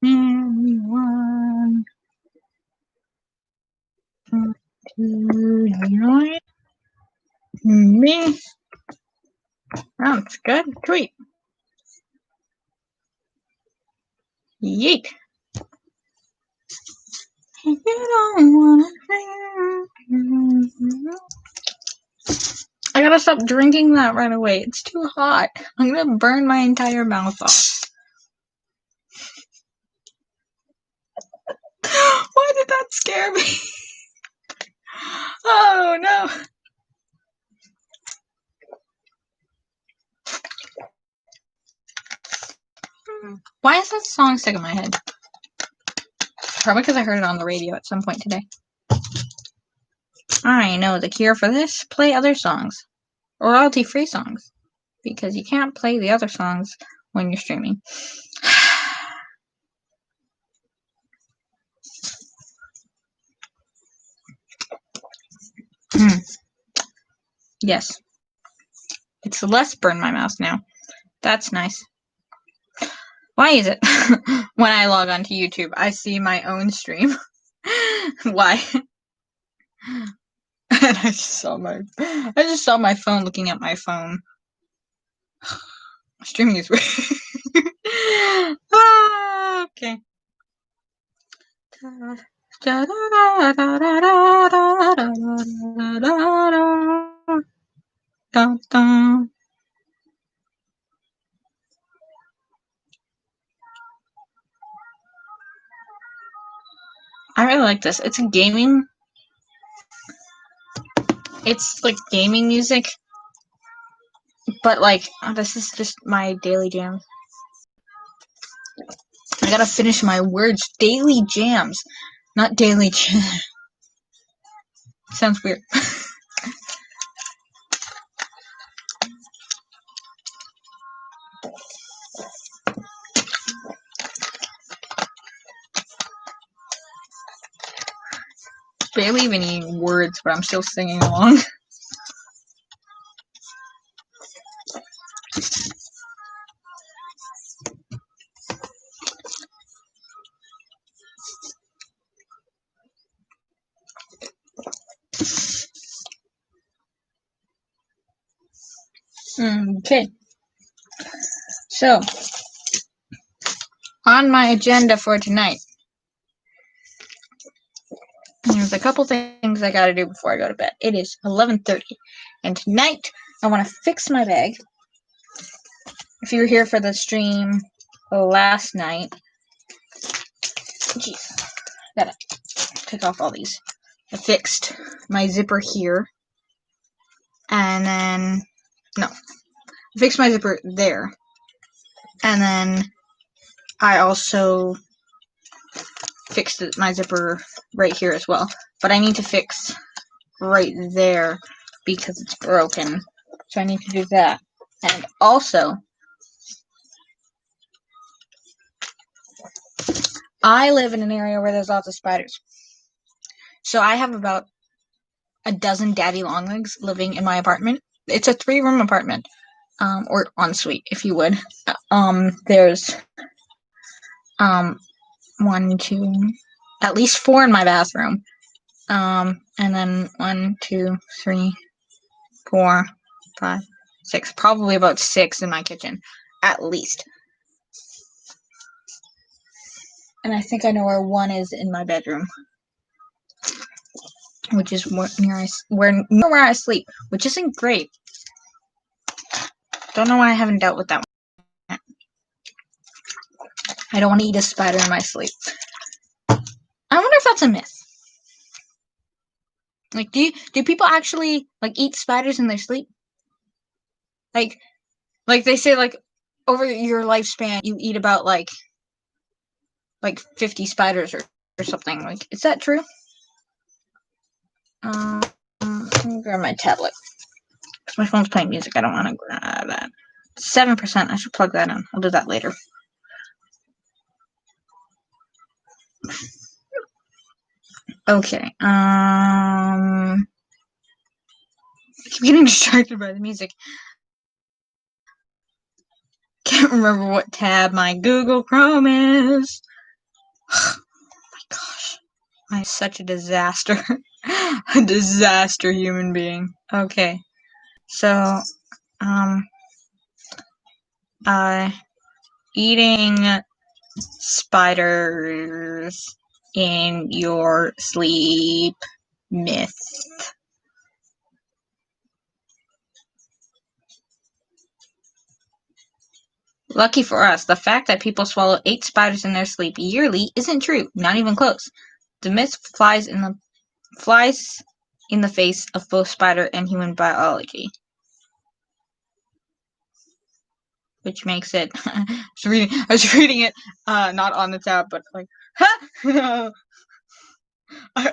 Anyone to join me? Sounds good. Tweet. Yeet. You don't wanna I gotta stop drinking that right away. It's too hot. I'm gonna burn my entire mouth off. Why did that scare me? Oh no. Why is that song stuck in my head? Probably because I heard it on the radio at some point today. I know the cure for this. Play other songs. Royalty-free songs. Because you can't play the other songs when you're streaming. Yes. It's less burn my mouth now. That's nice. Why is it when I log onto YouTube, I see my own stream? Why? And I just saw my phone looking at my phone. Streaming is weird. Okay. I really like this. It's like gaming music, but like this is just my daily jam. I gotta finish my words. Daily jams, not daily jam. Sounds weird. Barely even any words, but I'm still singing along. Okay. So, on my agenda for tonight, there's a couple things I gotta do before I go to bed. It is 11:30, and tonight I want to fix my bag. If you were here for the stream last night, jeez, gotta take off all these. I fixed my zipper here, and then I fixed my zipper there, and then I also fixed my zipper right here as well. But I need to fix right there because it's broken, so I need to do that. And also, I live in an area where there's lots of spiders. So I have about a dozen daddy longlegs living in my apartment. It's a 3-room apartment, or ensuite, if you would. There's 1, 2, at least 4 in my bathroom. And then 1, 2, 3, 4, 5, 6, probably about 6 in my kitchen, at least. And I think I know where 1 is in my bedroom, which is where I sleep, which isn't great. Don't know why I haven't dealt with that one. I don't want to eat a spider in my sleep. I wonder if that's a myth. Like, do people actually like eat spiders in their sleep? Like they say, like, over your lifespan, you eat about like 50 spiders or something. Like, is that true? Let me grab my tablet. Because my phone's playing music. I don't want to grab that. 7%. I should plug that in. I'll do that later. Okay. I keep getting distracted by the music. Can't remember what tab my Google Chrome is. Oh my gosh. I'm such a disaster. A disaster human being. Okay. So, eating spiders in your sleep myth. Lucky for us, the fact that people swallow 8 spiders in their sleep yearly isn't true. Not even close. The myth flies in the face of both spider and human biology. Which makes it I was reading it not on the tab, but like I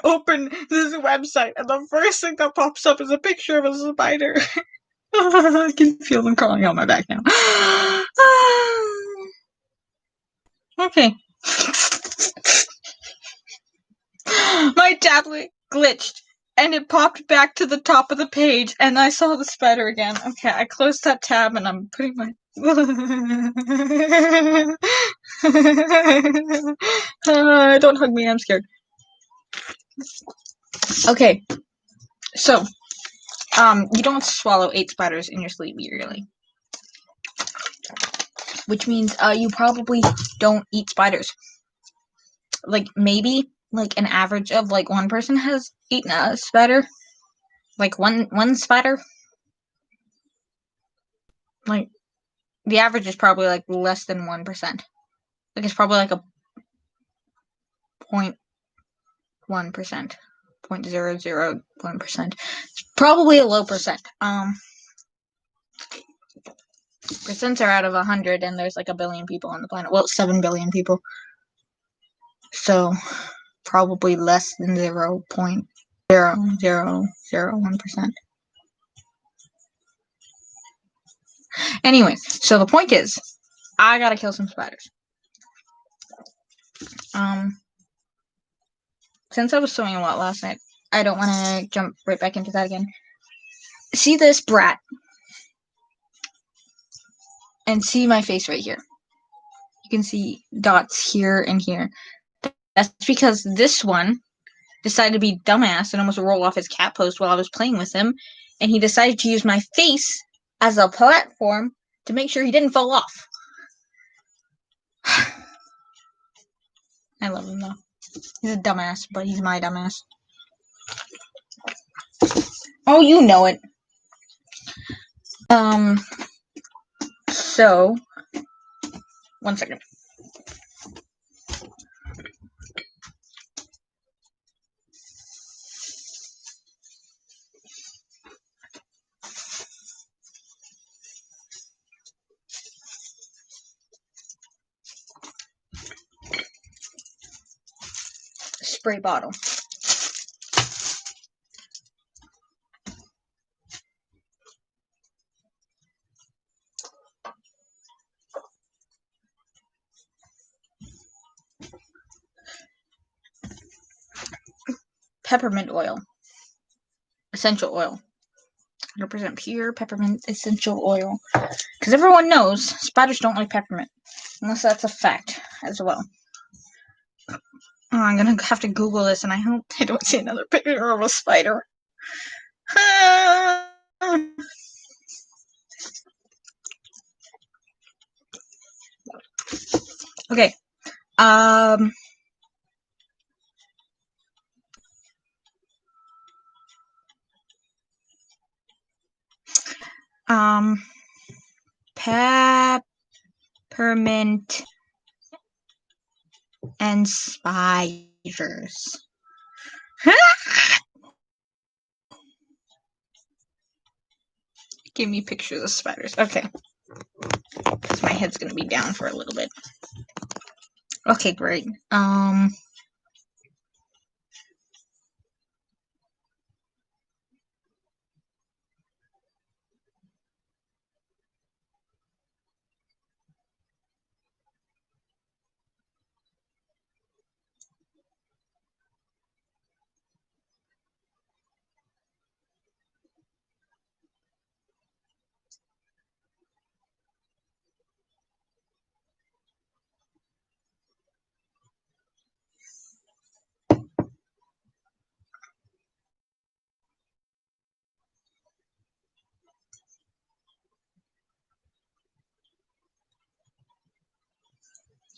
open this website and the first thing that pops up is a picture of a spider. I can feel them crawling on my back now. Okay. My tablet glitched and it popped back to the top of the page and I saw the spider again. Okay, I closed that tab and I'm putting my don't hug me, I'm scared. Okay. So, you don't swallow 8 spiders in your sleep yearly. Which means you probably don't eat spiders. Like, maybe like an average of like one person has eaten a spider. Like one spider. Like, the average is probably like less than 1%. Like, it's probably like a 0.1%. 0.001%. It's probably a low percent. Percents are out of 100 and there's like 1 billion people on the planet. Well, 7 billion people. So, probably less than 0.0001%. Anyway, so the point is, I gotta kill some spiders. Since I was sewing a lot last night, I don't want to jump right back into that again. See this brat? And see my face right here. You can see dots here and here. That's because this one decided to be dumbass and almost roll off his cat post while I was playing with him, and he decided to use my face as a platform to make sure he didn't fall off. I love him though. He's a dumbass, but he's my dumbass. Oh, you know it. So, one second. Spray bottle. Peppermint oil. Essential oil. 100% pure peppermint essential oil. Because everyone knows spiders don't like peppermint. Unless that's a fact as well. Oh, I'm gonna have to Google this and I hope I don't see another picture of a spider. Okay. peppermint and spiders. Give me pictures of spiders. Okay. Because my head's going to be down for a little bit. Okay, great.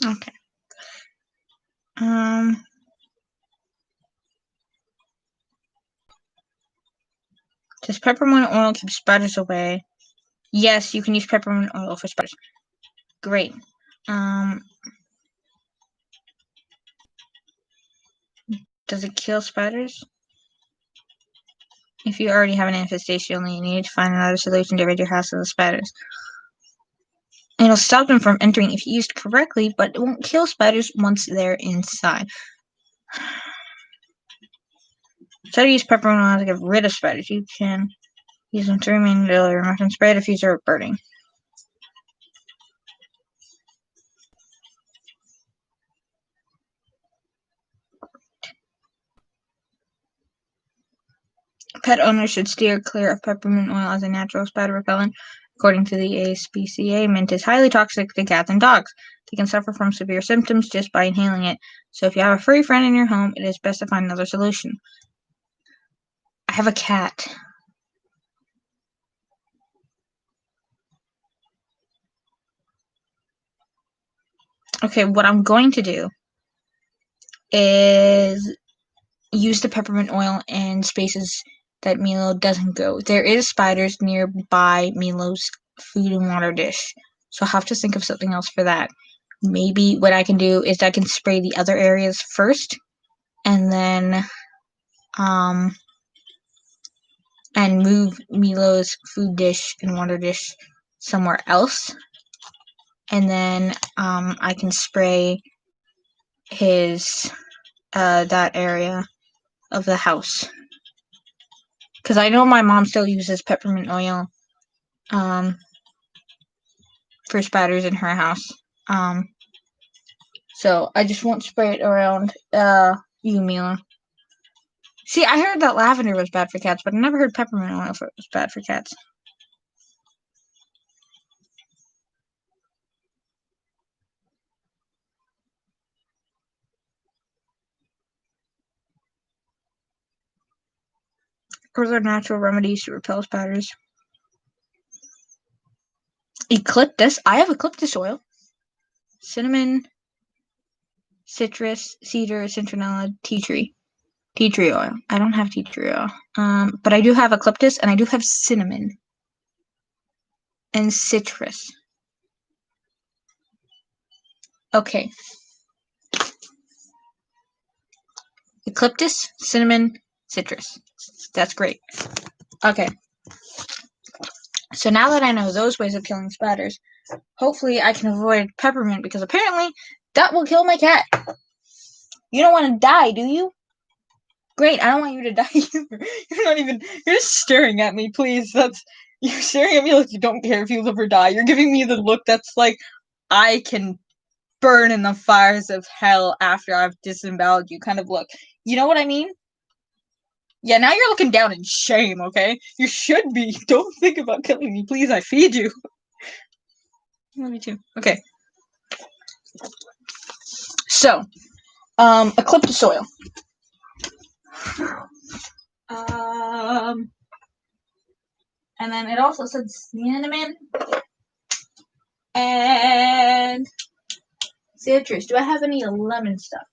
Okay. Does peppermint oil keep spiders away? Yes, you can use peppermint oil for spiders. Great. Does it kill spiders? If you already have an infestation, you only need to find another solution to rid your house of the spiders. It'll stop them from entering if used correctly, but it won't kill spiders once they're inside. Try to use peppermint oil to get rid of spiders. You can use them to remain until you're not spray to diffuser or burning. Pet owners should steer clear of peppermint oil as a natural spider repellent. According to the ASPCA, mint is highly toxic to cats and dogs. They can suffer from severe symptoms just by inhaling it. So if you have a furry friend in your home, it is best to find another solution. I have a cat. Okay, what I'm going to do is use the peppermint oil in spaces that Milo doesn't go. There is spiders nearby Milo's food and water dish, so I'll have to think of something else for that. Maybe what I can do is I can spray the other areas first, and then and move Milo's food dish and water dish somewhere else, and then I can spray his that area of the house, because I know my mom still uses peppermint oil for spiders in her house. So I just won't spray it around you, Mila. See, I heard that lavender was bad for cats, but I never heard peppermint oil was bad for cats. Are there natural remedies to repel spiders? Eucalyptus. I have eucalyptus oil. Cinnamon, citrus, cedar, citronella, tea tree. Tea tree oil. I don't have tea tree oil. But I do have eucalyptus, and I do have cinnamon. And citrus. Okay. Eucalyptus, cinnamon, citrus. That's great. Okay. So now that I know those ways of killing spiders, hopefully I can avoid peppermint, because apparently that will kill my cat. You don't want to die, do you? Great, I don't want you to die either. You're just staring at me, please. You're staring at me like you don't care if you live or die. You're giving me the look that's like, I can burn in the fires of hell after I've disemboweled you kind of look. You know what I mean? Yeah, now you're looking down in shame, okay? You should be. Don't think about killing me, please. I feed you. Love you too. Okay. So, eucalyptus oil. And then it also said cinnamon and citrus. Do I have any lemon stuff?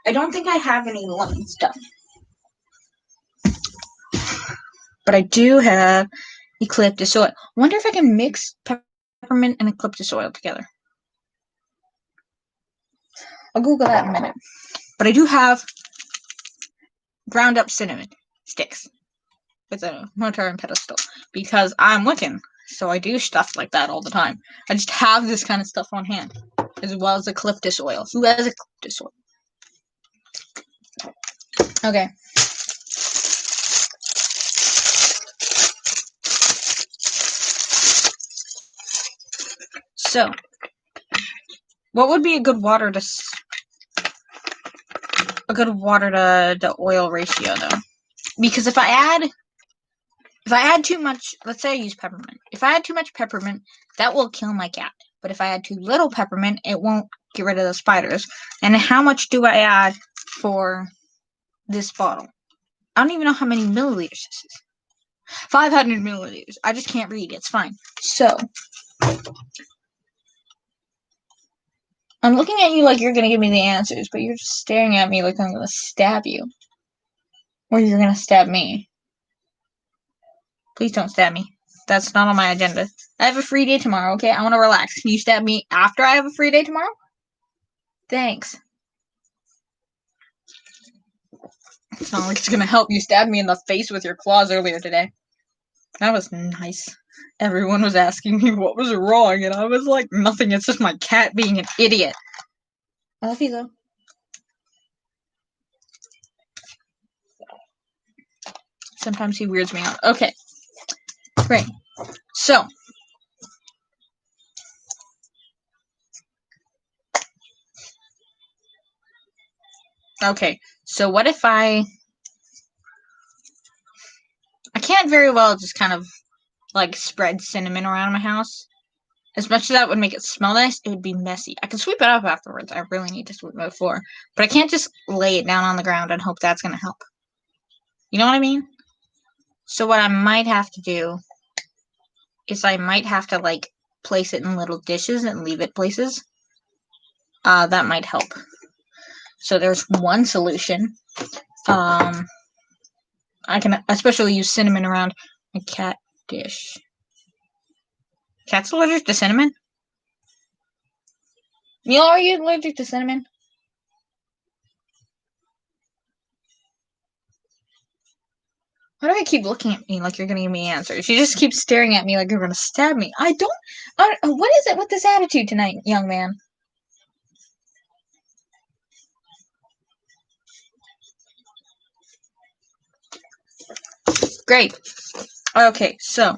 I don't think I have any lemon stuff. But I do have eucalyptus oil. I wonder if I can mix peppermint and eucalyptus oil together. I'll Google that in a minute. But I do have ground up cinnamon sticks with a mortar and pestle because I'm Wiccan, so I do stuff like that all the time. I just have this kind of stuff on hand, as well as eucalyptus oil. Who has eucalyptus oil? Okay. So, what would be a good water to oil ratio though? Because if I add too much, let's say I use peppermint. If I add too much peppermint, that will kill my cat. But if I add too little peppermint, it won't get rid of the spiders. And how much do I add for this bottle? I don't even know how many milliliters this is. 500 milliliters. I just can't read. It's fine. So, I'm looking at you like you're going to give me the answers, but you're just staring at me like I'm going to stab you. Or you're going to stab me. Please don't stab me. That's not on my agenda. I have a free day tomorrow, okay? I want to relax. Can you stab me after I have a free day tomorrow? Thanks. It's not like it's going to help. You stabbed me in the face with your claws earlier today. That was nice. Everyone was asking me what was wrong, and I was like, nothing. It's just my cat being an idiot. I love you, though. Sometimes he weirds me out. Okay. Great. So. Okay. So what if I can't very well just kind of, like, spread cinnamon around my house. As much as that would make it smell nice, it would be messy. I can sweep it up afterwards. I really need to sweep my floor. But I can't just lay it down on the ground and hope that's going to help. You know what I mean? So what I might have to do is I might have to, like, place it in little dishes and leave it places. That might help. So there's one solution. I can especially use cinnamon around a cat dish. Cat's allergic to cinnamon? Neil, are you allergic to cinnamon? Why do I keep looking at me like you're gonna give me answers? You just keep staring at me like you're gonna stab me. What is it with this attitude tonight, young man? Great. Okay, so.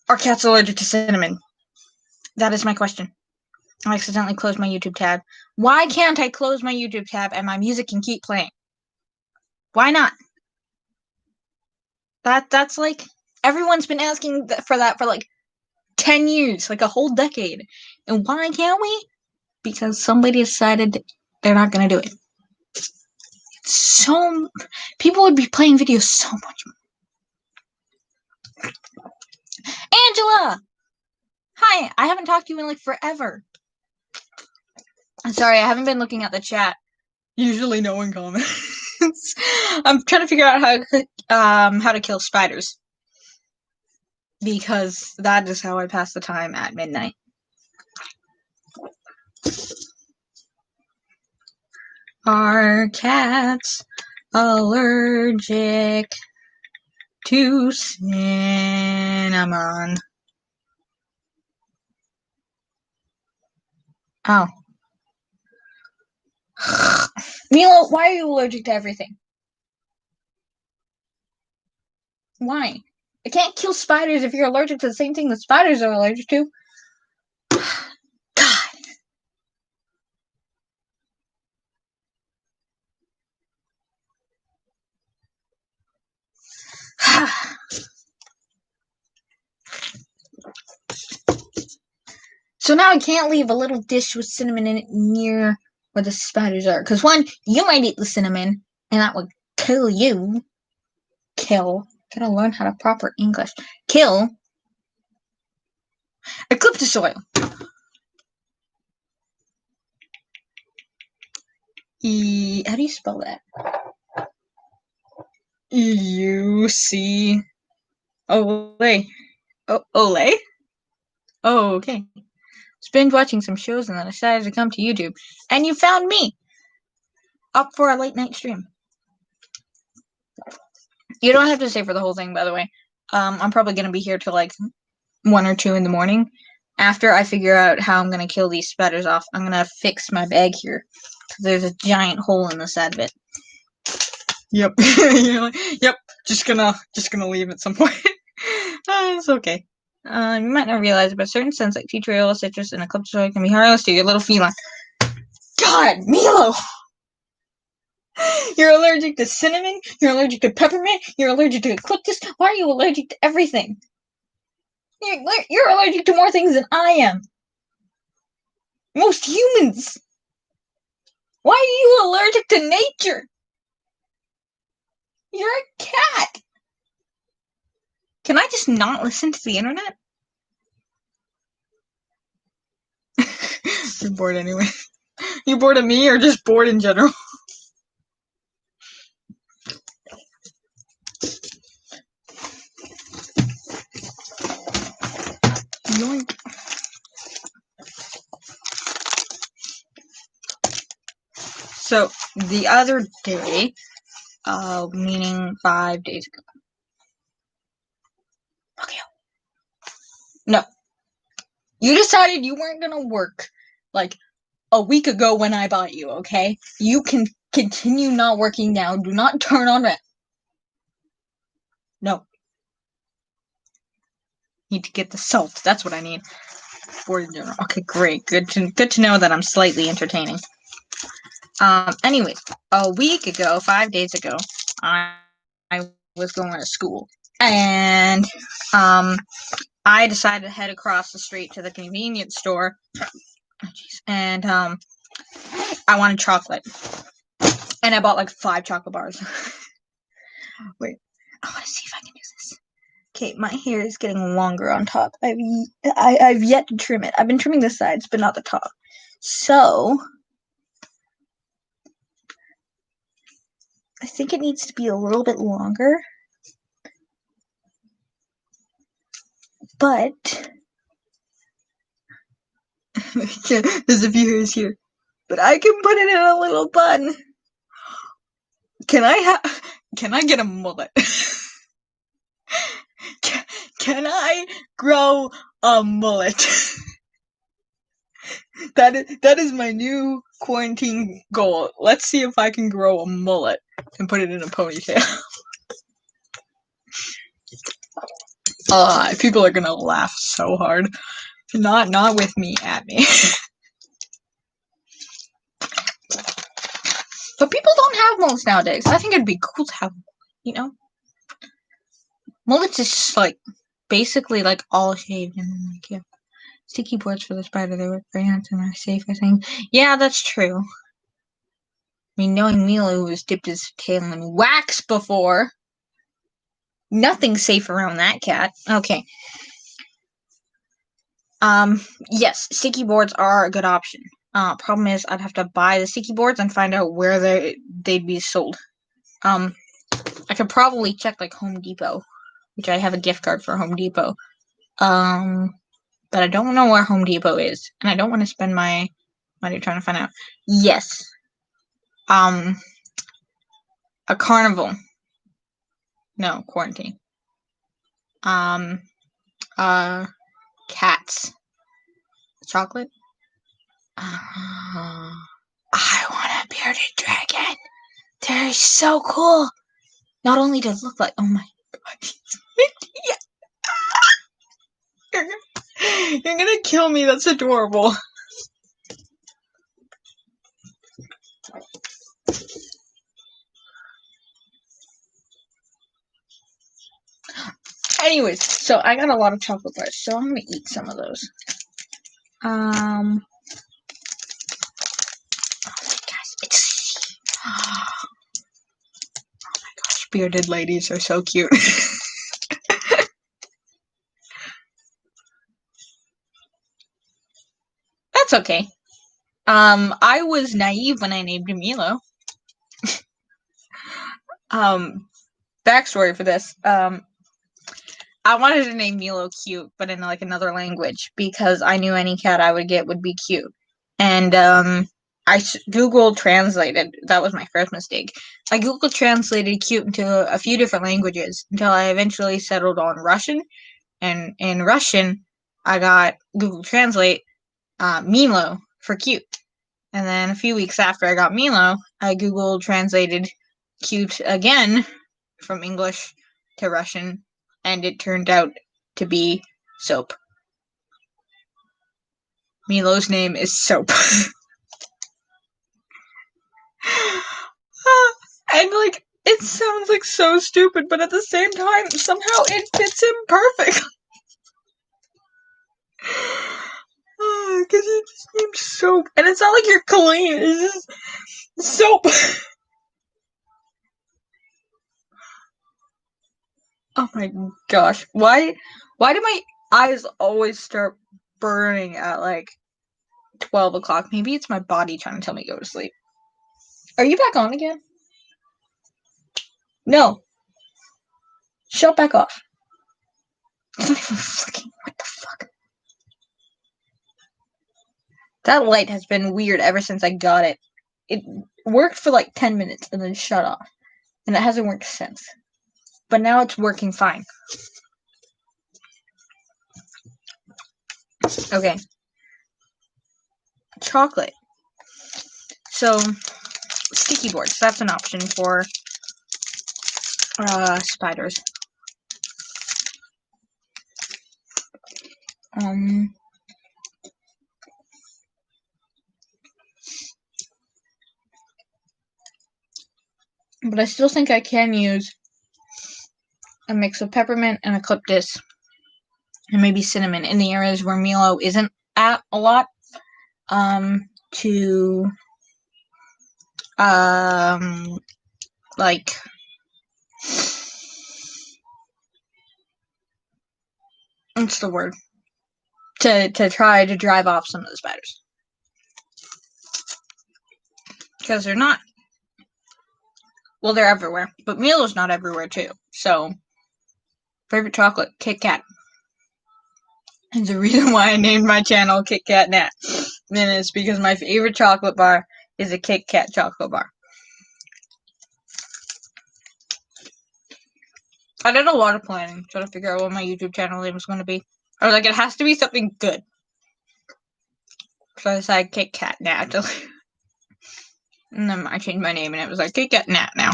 Are cats allergic to cinnamon? That is my question. I accidentally closed my YouTube tab. Why can't I close my YouTube tab and my music can keep playing? Why not? That's like, everyone's been asking for that for like 10 years, like a whole decade. And why can't we? Because somebody decided they're not going to do it. So, people would be playing videos so much more. Angela! Hi, I haven't talked to you in like forever. I'm sorry, I haven't been looking at the chat. Usually no one comments. I'm trying to figure out how to kill spiders. Because that is how I pass the time at midnight. Are cats allergic to cinnamon? Oh. Milo, why are you allergic to everything? Why? I can't kill spiders if you're allergic to the same thing that spiders are allergic to. God. So now I can't leave a little dish with cinnamon in it near where the spiders are. Because one, you might eat the cinnamon, and that would kill you. Kill. Gotta learn how to proper English. Kill. Eucalyptus oil. How do you spell that? E-U-C. Olay. Olay? Oh, okay. Just binge watching some shows and then I decided to come to YouTube. And you found me! Up for a late night stream. You don't have to stay for the whole thing, by the way. I'm probably gonna be here till like 1 or 2 in the morning. After I figure out how I'm gonna kill these spiders off, I'm gonna fix my bag here. There's a giant hole in the side of it. Yep. Yep. Just gonna leave at some point. It's okay. You might not realize it, but certain scents like tea tree oil, citrus, and eucalyptus can be harmless to your little feline. God, Milo! You're allergic to cinnamon, you're allergic to peppermint, you're allergic to eucalyptus. Why are you allergic to everything? You're allergic to more things than I am. Most humans. Why are you allergic to nature? You're a cat. Can I just not listen to the internet? You're bored anyway. You bored of me or just bored in general? Yoink. So, the other day, meaning 5 days ago. Okay. No. You decided you weren't gonna work, like, a week ago when I bought you, okay? You can continue not working now. Do not turn on it. No. Need to get the salt. That's what I need. For dinner. Okay, great. Good to know that I'm slightly entertaining. Anyways, a week ago, 5 days ago, I was going to school. And, I decided to head across the street to the convenience store. And, I wanted chocolate. And I bought like 5 chocolate bars. Wait, I want to see if I can do this. Okay, my hair is getting longer on top. I've yet to trim it. I've been trimming the sides, but not the top. So, I think it needs to be a little bit longer. But there's a few hairs here. But I can put it in a little bun. Can I get a mullet? Can I grow a mullet? That is my new quarantine goal. Let's see if I can grow a mullet and put it in a ponytail. People are gonna laugh so hard. Not with me, at me. But people don't have mullets nowadays. I think it'd be cool to have, you know? Mullets is just like basically like all shaved and then like, yeah. Sticky boards for the spider, they work very handsome and are safe, I think. Yeah, that's true. I mean, knowing Milo who has dipped his tail in wax before. Nothing's safe around that cat. Okay. Yes, sticky boards are a good option. Problem is I'd have to buy the sticky boards and find out where they'd be sold. I could probably check like Home Depot, which I have a gift card for Home Depot. But I don't know where Home Depot is, and I don't want to spend my money trying to find out. Yes. A carnival. No, quarantine. Cats. Chocolate? I want a bearded dragon. They're so cool. Not only does it look like, oh my god. You're gonna kill me. That's adorable. Anyways, so I got a lot of chocolate bars, so I'm gonna eat some of those. Oh my gosh, bearded ladies are so cute. That's okay. I was naive when I named him Milo. Backstory for this. I wanted to name Milo cute, but in like another language, because I knew any cat I would get would be cute. And I Google translated. That was my first mistake. I Google translated cute into a few different languages until I eventually settled on Russian. And in Russian, I got Google Translate Milo for cute. And then a few weeks after I got Milo, I Google translated cute again from English to Russian, and it turned out to be Soap. Milo's name is Soap. And like, it sounds like so stupid, but at the same time, somehow it fits him perfectly. Because he just named Soap, and it's not like you're clean. It's just Soap. Oh my gosh. Why do my eyes always start burning at like 12 o'clock? Maybe it's my body trying to tell me to go to sleep. Are you back on again? No. Shut back off. It's not even flicking. What the fuck? That light has been weird ever since I got it. It worked for like 10 minutes and then shut off. And it hasn't worked since. But now it's working fine. Okay. Chocolate. So, sticky boards. That's an option for spiders. But I still think I can use a mix of peppermint and eucalyptus and maybe cinnamon in the areas where Milo isn't at a lot, to like what's the word? To try to drive off some of the spiders. Because they're not, well, they're everywhere, but Milo's not everywhere too. So, favorite chocolate, Kit Kat. There's a reason why I named my channel Kit Kat Nat. And it's because my favorite chocolate bar is a Kit Kat chocolate bar. I did a lot of planning trying to figure out what my YouTube channel name was going to be. I was like, it has to be something good. So I decided Kit Kat Nat. And then I changed my name and it was like Kit Kat Nat now.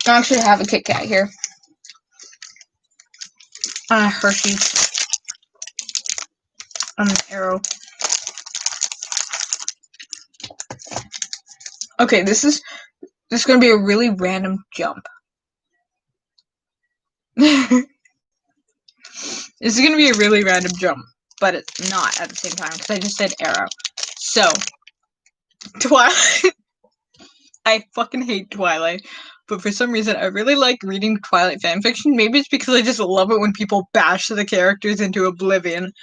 I actually have a Kit Kat here. Hershey's. Arrow. Okay, this is going to be a really random jump. This is going to be a really random jump, but it's not at the same time because I just said Arrow. So, Twilight. I fucking hate Twilight, but for some reason I really like reading Twilight fanfiction. Maybe it's because I just love it when people bash the characters into oblivion.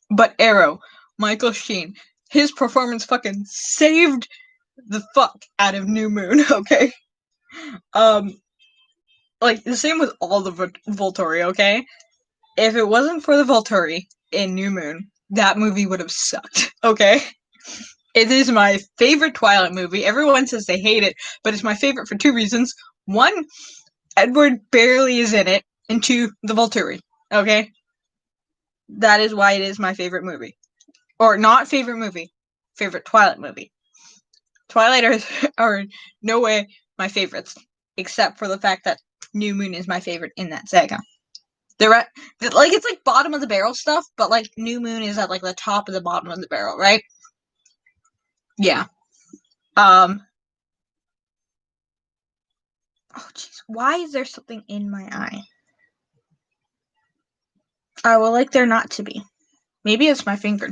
But Arrow, Michael Sheen, his performance fucking saved the fuck out of New Moon, okay? Like, the same with all the Volturi, okay? If it wasn't for the Volturi in New Moon, that movie would have sucked, okay? It is my favorite Twilight movie. Everyone says they hate it, but it's my favorite for two reasons. One, Edward barely is in it, and two, the Volturi, okay? That is why it is my favorite movie. Or not favorite movie, favorite Twilight movie. Twilight are no way my favorites, except for the fact that New Moon is my favorite in that saga. Like, it's like bottom of the barrel stuff, but like New Moon is at like the top of the bottom of the barrel, right? Yeah. Oh jeez, why is there something in my eye? I would like there not to be. Maybe it's my finger.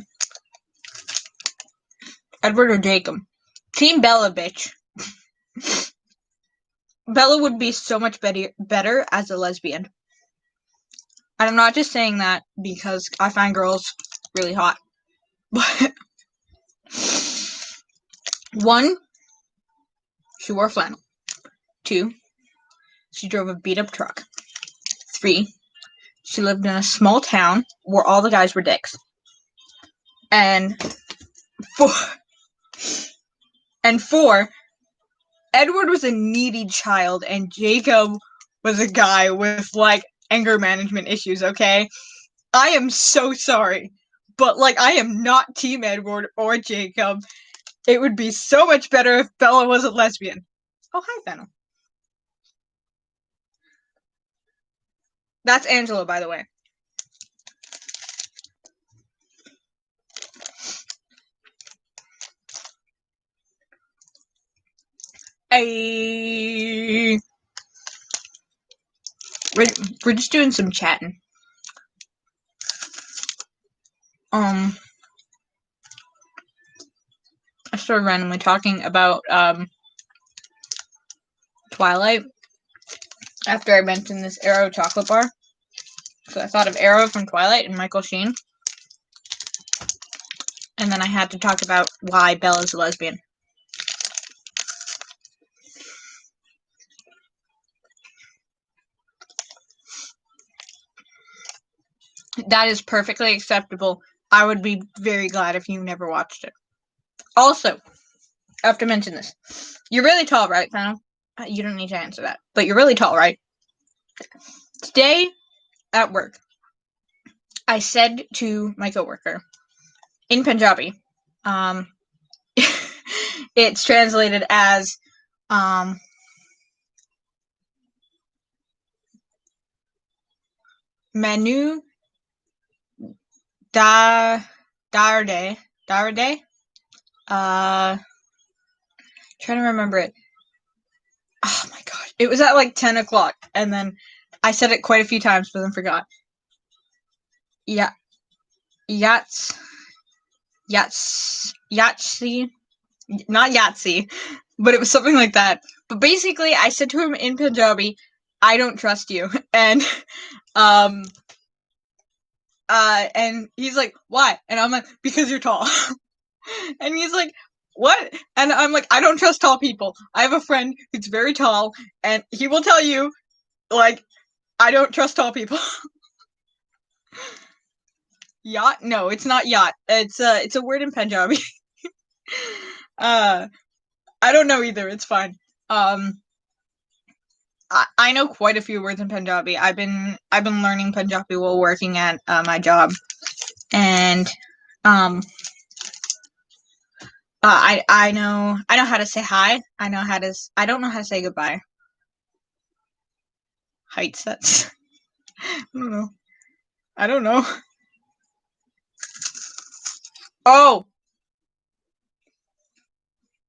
Edward or Jacob? Team Bella, bitch. Bella would be so much better as a lesbian. And I'm not just saying that because I find girls really hot. But one, she wore flannel. 2, she drove a beat-up truck. 3, she lived in a small town where all the guys were dicks. And 4, Edward was a needy child, and Jacob was a guy with, like, anger management issues, okay? I am so sorry, but, like, I am not Team Edward or Jacob. It would be so much better if Bella wasn't lesbian. Oh, hi, Fennel. That's Angela, by the way. Hey. We're just doing some chatting. I started randomly talking about Twilight after I mentioned this Arrow chocolate bar. So I thought of Arrow from Twilight and Michael Sheen. And then I had to talk about why Bella's a lesbian. That is perfectly acceptable. I would be very glad if you never watched it. Also, I have to mention this. You're really tall, right, Fennel? You don't need to answer that. But you're really tall, right? Today, at work, I said to my coworker, in Punjabi, it's translated as, Manu Darde. Trying to remember it. Oh my god. It was at like 10 o'clock, and then I said it quite a few times, but then forgot. Yeah. Yahtzee. Not Yahtzee, but it was something like that. But basically, I said to him in Punjabi, I don't trust you. And, and he's like, why? And I'm like, because you're tall. And he's like, what? And I'm like, I don't trust tall people. I have a friend who's very tall, and he will tell you, like, I don't trust tall people. Yacht? No, it's not yacht. It's a word in Punjabi. I don't know either. It's fine. I know quite a few words in Punjabi. I've been learning Punjabi while working at my job, and I know how to say hi. I don't know how to say goodbye. Heights. That's I don't know. Oh,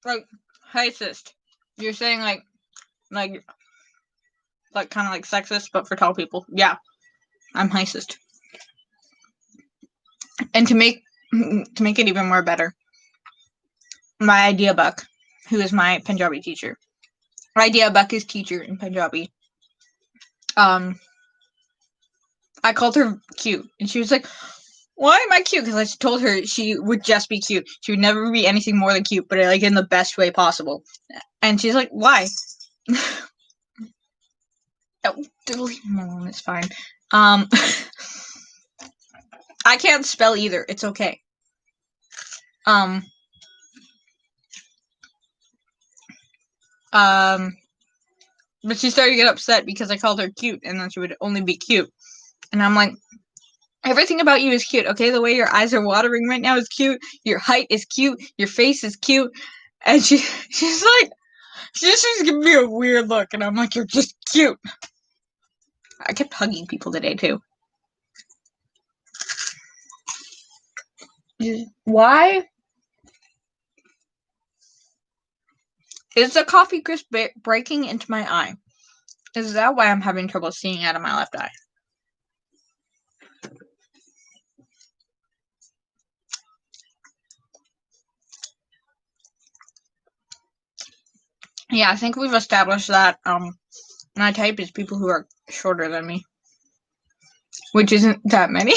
like heightist. You're saying like kind of like sexist, but for tall people. Yeah, I'm heightist. And to make it even more better, my Idea Buck, who is my Punjabi teacher. Idea Buck is teacher in Punjabi. I called her cute, and she was like, why am I cute? Because I told her she would just be cute. She would never be anything more than cute, but like in the best way possible. And she's like, why? Oh, leave him alone, it's fine. I can't spell either. It's okay. But she started to get upset because I called her cute, and then she would only be cute. And I'm like, everything about you is cute, okay? The way your eyes are watering right now is cute. Your height is cute. Your face is cute. And she's like, she just was giving me a weird look, and I'm like, you're just cute. I kept hugging people today, too. Why is the coffee crisp breaking into my eye? Is that why I'm having trouble seeing out of my left eye? Yeah, I think we've established that my type is people who are shorter than me, which isn't that many.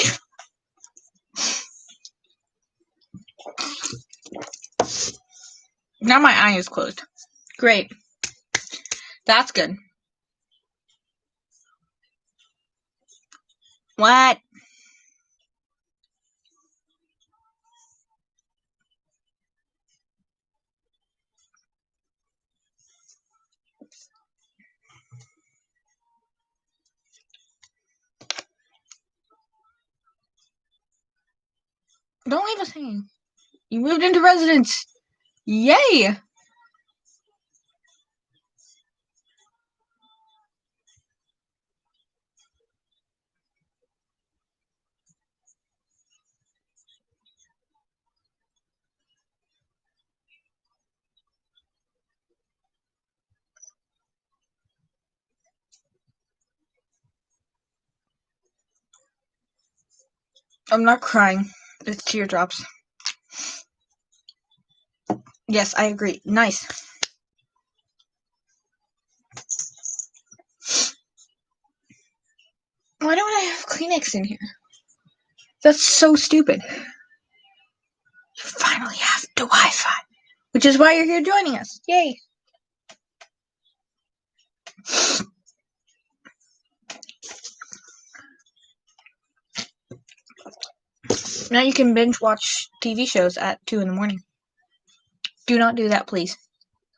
Now my eye is closed. Great. That's good. What? Don't leave us hanging. You moved into residence. Yay! I'm not crying. It's teardrops. Yes, I agree. Nice. Why don't I have Kleenex in here? That's so stupid. You finally have the Wi-Fi, which is why you're here joining us. Yay! Now you can binge watch TV shows at 2 in the morning. Do not do that, please.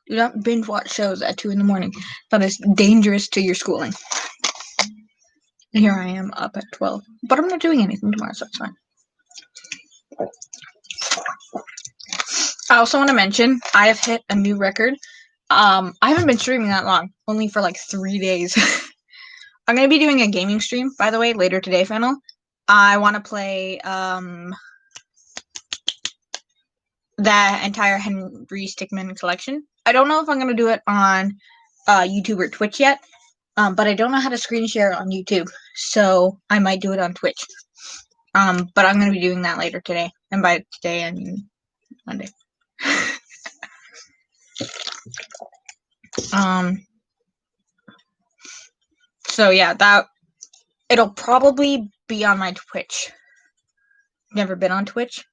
Do not binge watch shows at 2 in the morning. That is dangerous to your schooling. And here I am up at 12. But I'm not doing anything tomorrow, so it's fine. I also want to mention, I have hit a new record. I haven't been streaming that long. Only for like 3 days. I'm going to be doing a gaming stream, by the way, later today, Fennel. I want to play, that entire Henry Stickmin collection. I don't know if I'm going to do it on YouTube or Twitch yet, but I don't know how to screen share on YouTube, so I might do it on Twitch. But I'm going to be doing that later today, and by today I mean Monday. So yeah, that it'll probably be on my Twitch. Never been on Twitch.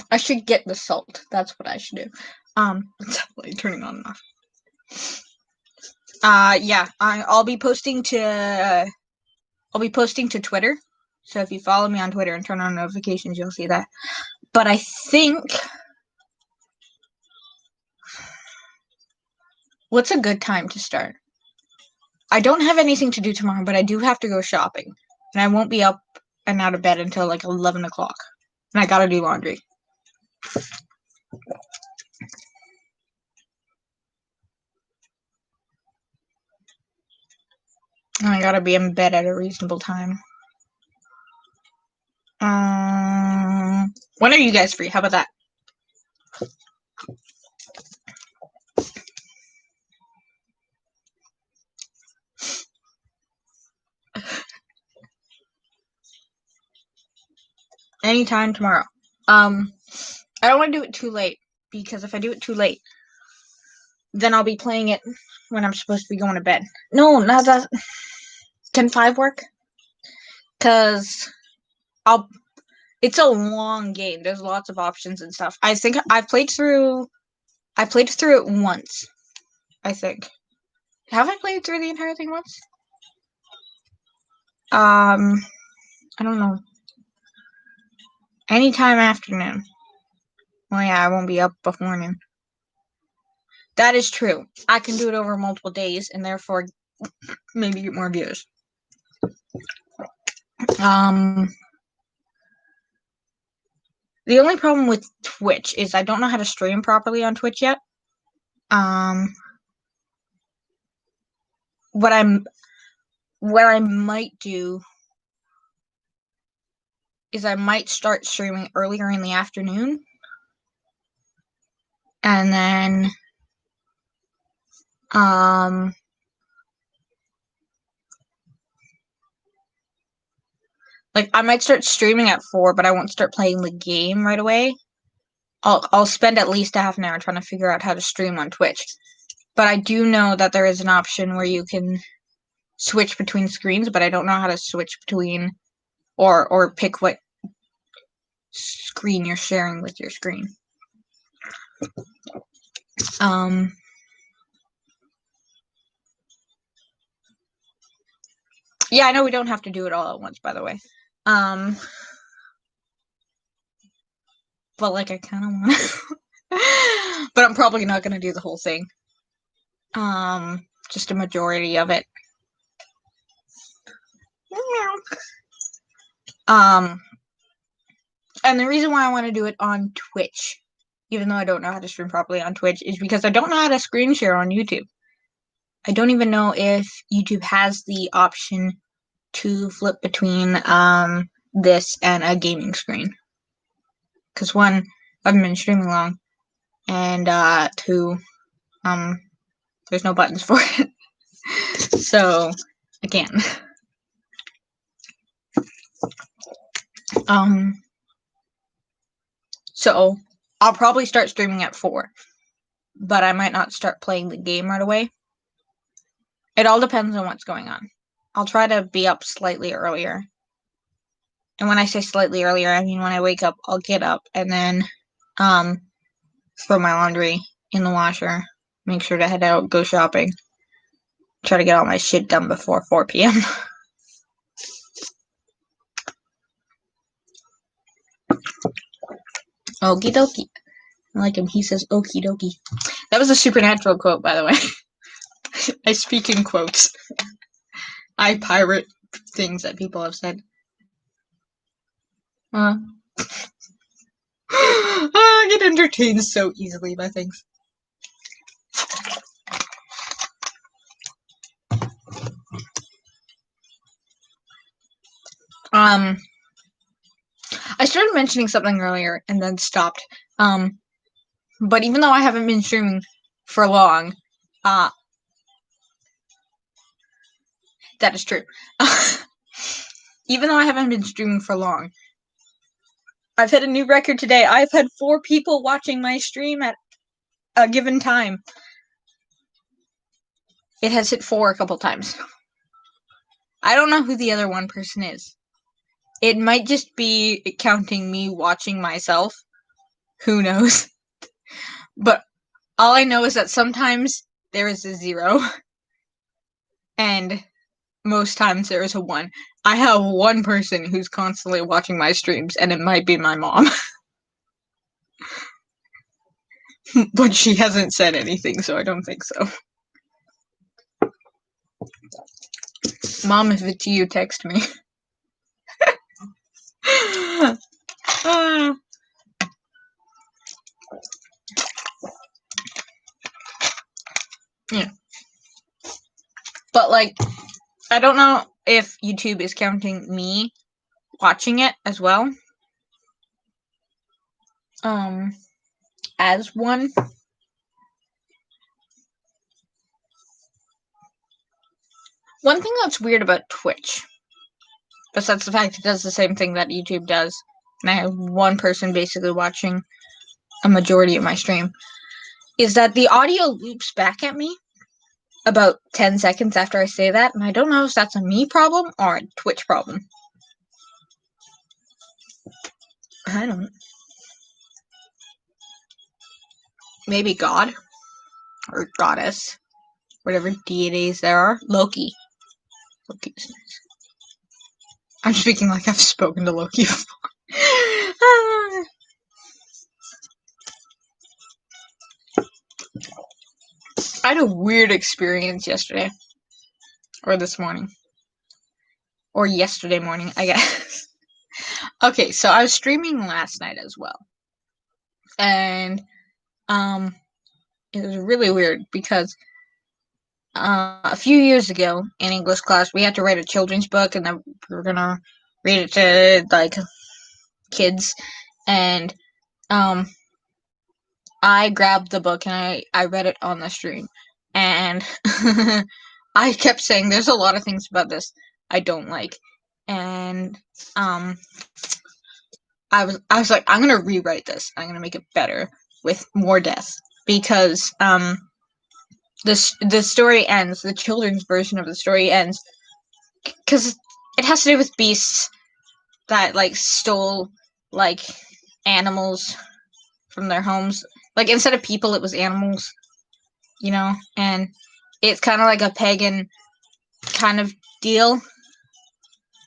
I should get the salt. That's what I should do. It's definitely turning on and off. Yeah, I'll be posting to Twitter. So if you follow me on Twitter and turn on notifications, you'll see that. But I think, what's a good time to start? I don't have anything to do tomorrow, but I do have to go shopping, and I won't be up and out of bed until like 11 o'clock, and I gotta do laundry. And I gotta be in bed at a reasonable time. When are you guys free? How about that? Anytime tomorrow. I don't want to do it too late, because if I do it too late, then I'll be playing it when I'm supposed to be going to bed. No, not that. Can 5 work? Because it's a long game. There's lots of options and stuff. I think I played through it once. I think. Have I played through the entire thing once? I don't know. Anytime afternoon. Well, yeah, I won't be up before noon. That is true. I can do it over multiple days, and therefore maybe get more views. The only problem with Twitch is I don't know how to stream properly on Twitch yet. What I might do is I might start streaming earlier in the afternoon, and then like I might start streaming at 4, but I won't start playing the game right away. I'll spend at least a half an hour trying to figure out how to stream on Twitch. But I do know that there is an option where you can switch between screens, but I don't know how to switch between or pick what screen you're sharing with your screen. Yeah, I know we don't have to do it all at once, by the way. But like I kind of want to. But I'm probably not going to do the whole thing. Just a majority of it. And the reason why I want to do it on Twitch, even though I don't know how to stream properly on Twitch, is because I don't know how to screen share on YouTube. I don't even know if YouTube has the option to flip between this and a gaming screen. Because one, I haven't been streaming long, and two, there's no buttons for it. So, again. So, I'll probably start streaming at 4. But I might not start playing the game right away. It all depends on what's going on. I'll try to be up slightly earlier. And when I say slightly earlier, I mean when I wake up, I'll get up and then throw my laundry in the washer, make sure to head out, go shopping, try to get all my shit done before 4 p.m. Okie dokie. I like him. He says okie dokie. That was a Supernatural quote, by the way. I speak in quotes. I pirate things that people have said. I get entertained so easily by things. I started mentioning something earlier and then stopped. But even though I haven't been streaming for long, that is true. Even though I haven't been streaming for long, I've hit a new record today. I've had 4 people watching my stream at a given time. It has hit 4 a couple times. I don't know who the other one person is. It might just be counting me watching myself. Who knows? But all I know is that sometimes there is a 0. And most times there is a 1. I have one person who's constantly watching my streams, and it might be my mom. But she hasn't said anything, so I don't think so. Mom, if it's you, text me. Yeah. But, like, I don't know if YouTube is counting me watching it as well. As one. One thing that's weird about Twitch, besides the fact it does the same thing that YouTube does, and I have one person basically watching a majority of my stream, is that the audio loops back at me about 10 seconds after I say that, and I don't know if that's a me problem or a Twitch problem. I don't know. Maybe God or Goddess, whatever deities there are. Loki. Loki's nice. I'm speaking like I've spoken to Loki before. I had a weird experience yesterday. Or this morning. Or yesterday morning, I guess. Okay, so I was streaming last night as well. And it was really weird because a few years ago in English class we had to write a children's book, and then we were gonna read it to like kids, and I grabbed the book and I read it on the stream, and I kept saying there's a lot of things about this I don't like, and I was like, I'm gonna rewrite this. I'm gonna make it better with more death, because the story ends, the children's version of the story ends, because it has to do with beasts that like stole like animals from their homes. Like, instead of people, it was animals, and it's kind of like a pagan kind of deal.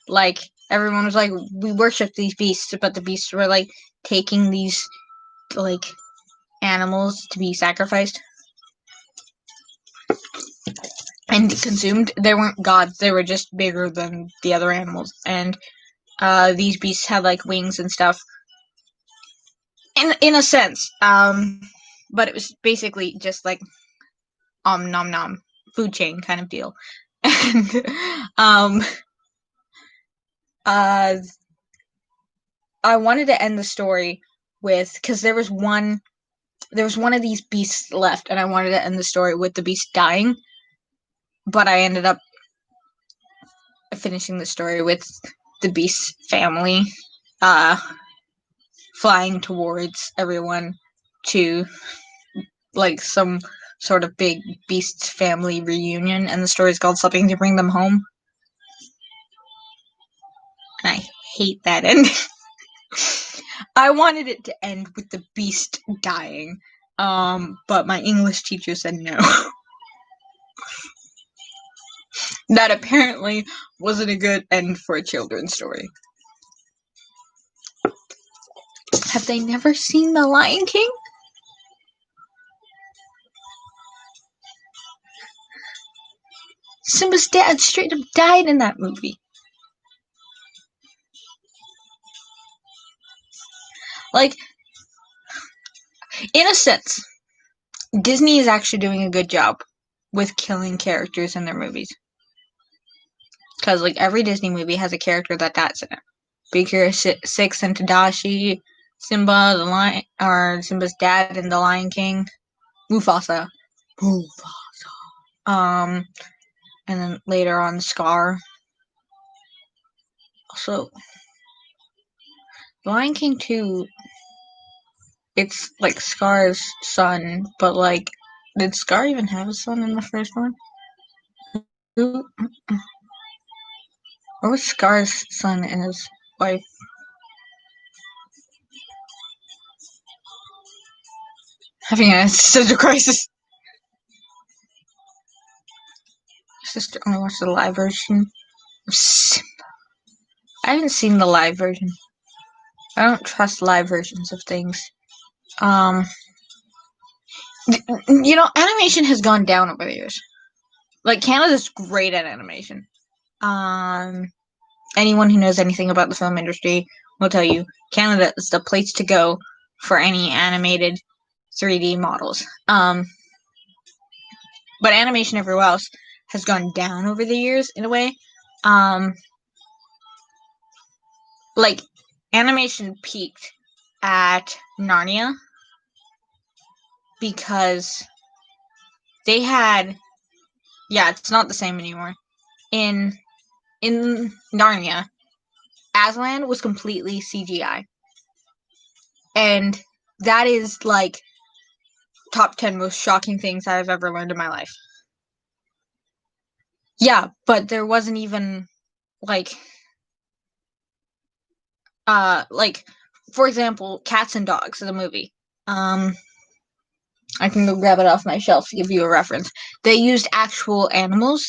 Like, everyone was like, we worship these beasts, but the beasts were like taking these like animals to be sacrificed and consumed. They weren't gods, they were just bigger than the other animals. And these beasts had like wings and stuff. In a sense. But it was basically just like nom nom food chain kind of deal. And I wanted to end the story with, because there was one of these beasts left, and I wanted to end the story with the beast dying, but I ended up finishing the story with the beast's family flying towards everyone to like some sort of big beast's family reunion, and the story's called Something to Bring Them Home. And I hate that ending. I wanted it to end with the beast dying, but my English teacher said no. That apparently wasn't a good end for a children's story. Have they never seen The Lion King? Simba's dad straight up died in that movie. Like, in a sense, Disney is actually doing a good job with killing characters in their movies. Because, like, every Disney movie has a character that dies in it. Big Hero 6 and Tadashi, Simba, the lion, or Simba's dad in The Lion King, Mufasa. And then later on, Scar. Also, The Lion King 2, it's like Scar's son, but like, did Scar even have a son in the first one? Or was Scar's son and his wife? Having an existential crisis. Sister only watched the live version of Simba. I haven't seen the live version. I don't trust live versions of things. Animation has gone down over the years. Like, Canada's great at animation. Anyone who knows anything about the film industry will tell you Canada is the place to go for any animated 3D models. But animation everywhere else has gone down over the years in a way. Like, animation peaked at Narnia because they had, it's not the same anymore. In Narnia, Aslan was completely CGI. And that is like top 10 most shocking things I've ever learned in my life. Yeah, but there wasn't even like for example, Cats and Dogs, the movie. I can go grab it off my shelf to give you a reference. They used actual animals,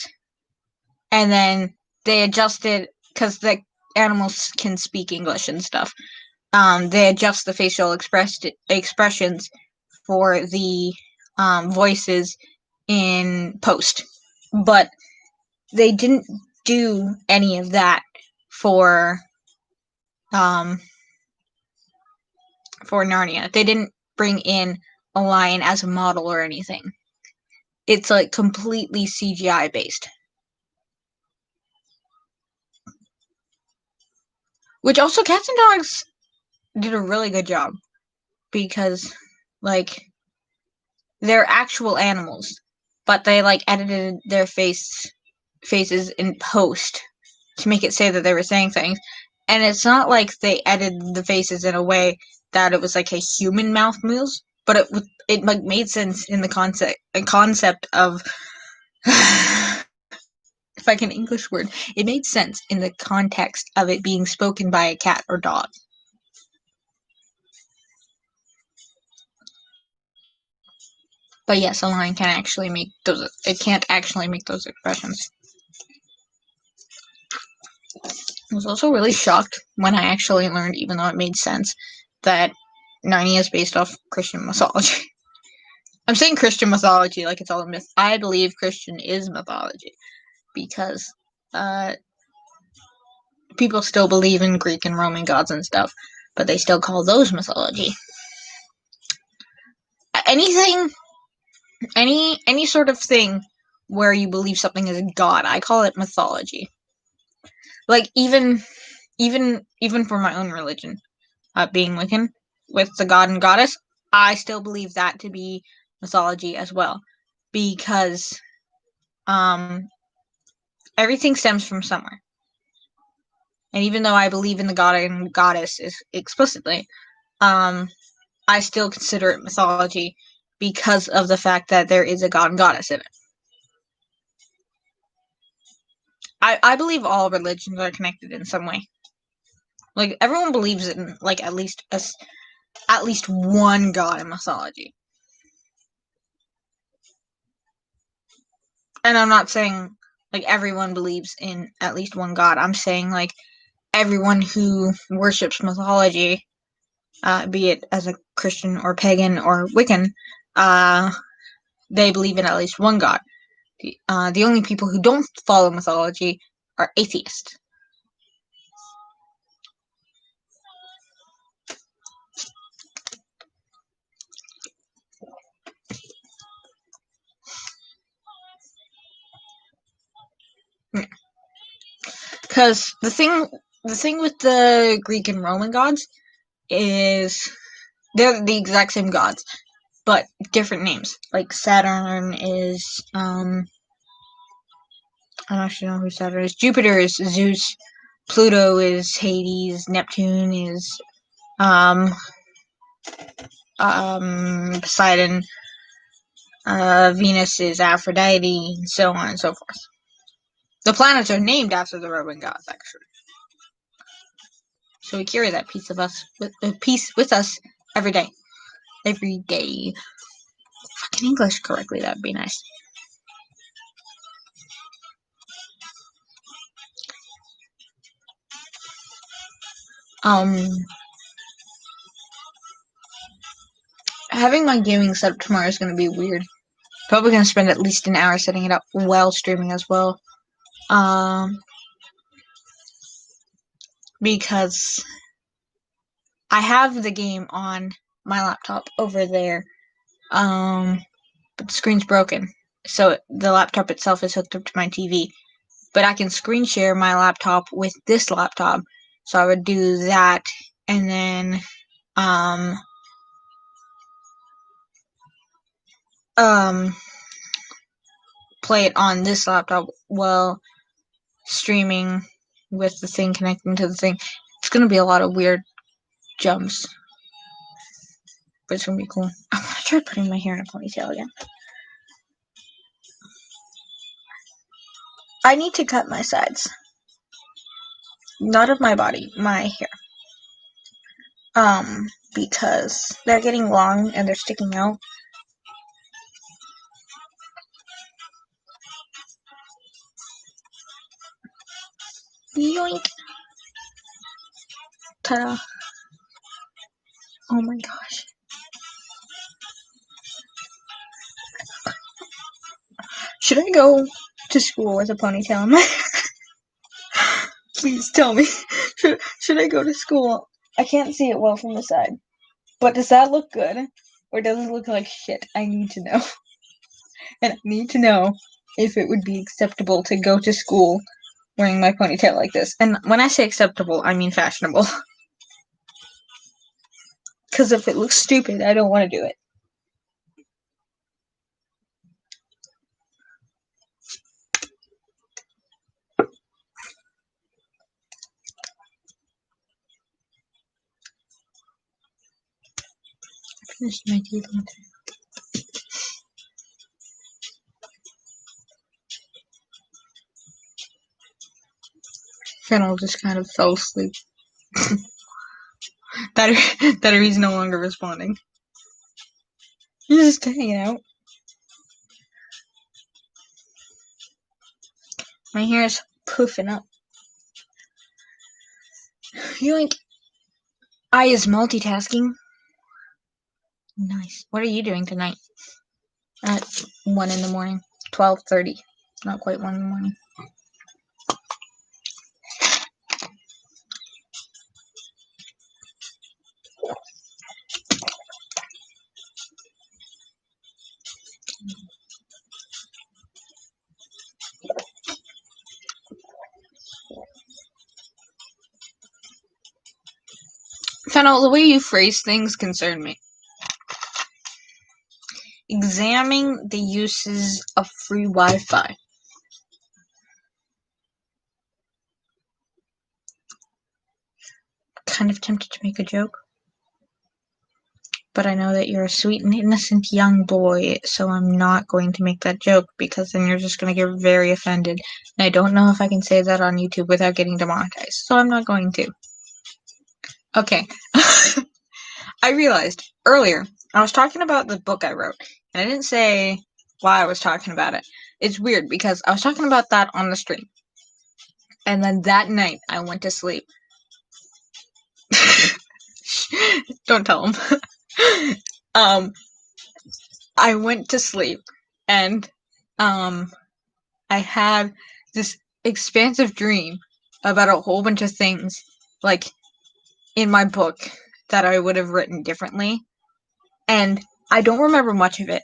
and then they adjusted, because the animals can speak English and stuff. They adjust the facial expressions for the voices in post, but they didn't do any of that for Narnia. They didn't bring in a lion as a model or anything. It's like completely CGI based. Which also, Cats and Dogs did a really good job, because like, they're actual animals, but they like edited their faces in post to make it say that they were saying things. And it's not like they edited the faces in a way that it was like a human mouth moves, but it like made sense in the concept of if I can English word, it made sense in the context of it being spoken by a cat or dog. But yes, a lion can actually make those. It can't actually make those expressions. I was also really shocked when I actually learned, even though it made sense, that Narnia is based off Christian mythology. I'm saying Christian mythology like it's all a myth. I believe Christian is mythology because people still believe in Greek and Roman gods and stuff, but they still call those mythology. Anything, any sort of thing where you believe something is a god, I call it mythology. Like even for my own religion, being Wiccan, with the god and goddess, I still believe that to be mythology as well, because everything stems from somewhere. And even though I believe in the god and goddess explicitly, I still consider it mythology because of the fact that there is a god and goddess in it. I believe all religions are connected in some way. Like everyone believes in like at least one god in mythology. And I'm not saying like everyone believes in at least one god. I'm saying like everyone who worships mythology, be it as a Christian or pagan or Wiccan, they believe in at least one god. The only people who don't follow mythology are atheists. Because the thing with the Greek and Roman gods is they're the exact same gods, but different names. Like Saturn is I don't actually know who Saturn is. Jupiter is Zeus. Pluto is Hades. Neptune is Poseidon. Venus is Aphrodite, and so on and so forth. The planets are named after the Roman gods, actually. So we carry that piece of us, piece with us every day. Every day. Fucking English correctly, that'd be nice. Having my gaming setup tomorrow is going to be weird. Probably going to spend at least an hour setting it up while streaming as well. Because I have the game on my laptop over there, but the screen's broken. So the laptop itself is hooked up to my TV. But I can screen share my laptop with this laptop. So I would do that, and then play it on this laptop while streaming with the thing connecting to the thing. It's gonna be a lot of weird jumps, but it's gonna be cool. I'm gonna try putting my hair in a ponytail again. I need to cut my sides. Not of my body, my hair. Because they're getting long and they're sticking out. Yoink! Ta-da! Oh my gosh. Should I go to school with a ponytail in my hair? Please tell me. Should I go to school? I can't see it well from the side. But does that look good? Or does it look like shit? I need to know. And I need to know if it would be acceptable to go to school wearing my ponytail like this. And when I say acceptable, I mean fashionable. Because if it looks stupid, I don't want to do it. I finished my teeth. Fennel just kind of fell asleep. that he's no longer responding. He's just hanging out. My hair is poofing up. Yoink. I is multitasking. Nice. What are you doing tonight? At 1 in the morning. 12:30. Not quite 1 in the morning. Fennel, the way you phrase things concern me. Examining the uses of free Wi-Fi. Kind of tempted to make a joke. But I know that you're a sweet and innocent young boy, so I'm not going to make that joke, because then you're just going to get very offended. And I don't know if I can say that on YouTube without getting demonetized, so I'm not going to. Okay. I realized earlier, I was talking about the book I wrote, and I didn't say why I was talking about it. It's weird, because I was talking about that on the stream. And then that night, I went to sleep. Don't tell him. I went to sleep, and I had this expansive dream about a whole bunch of things, like, in my book that I would have written differently. And I don't remember much of it,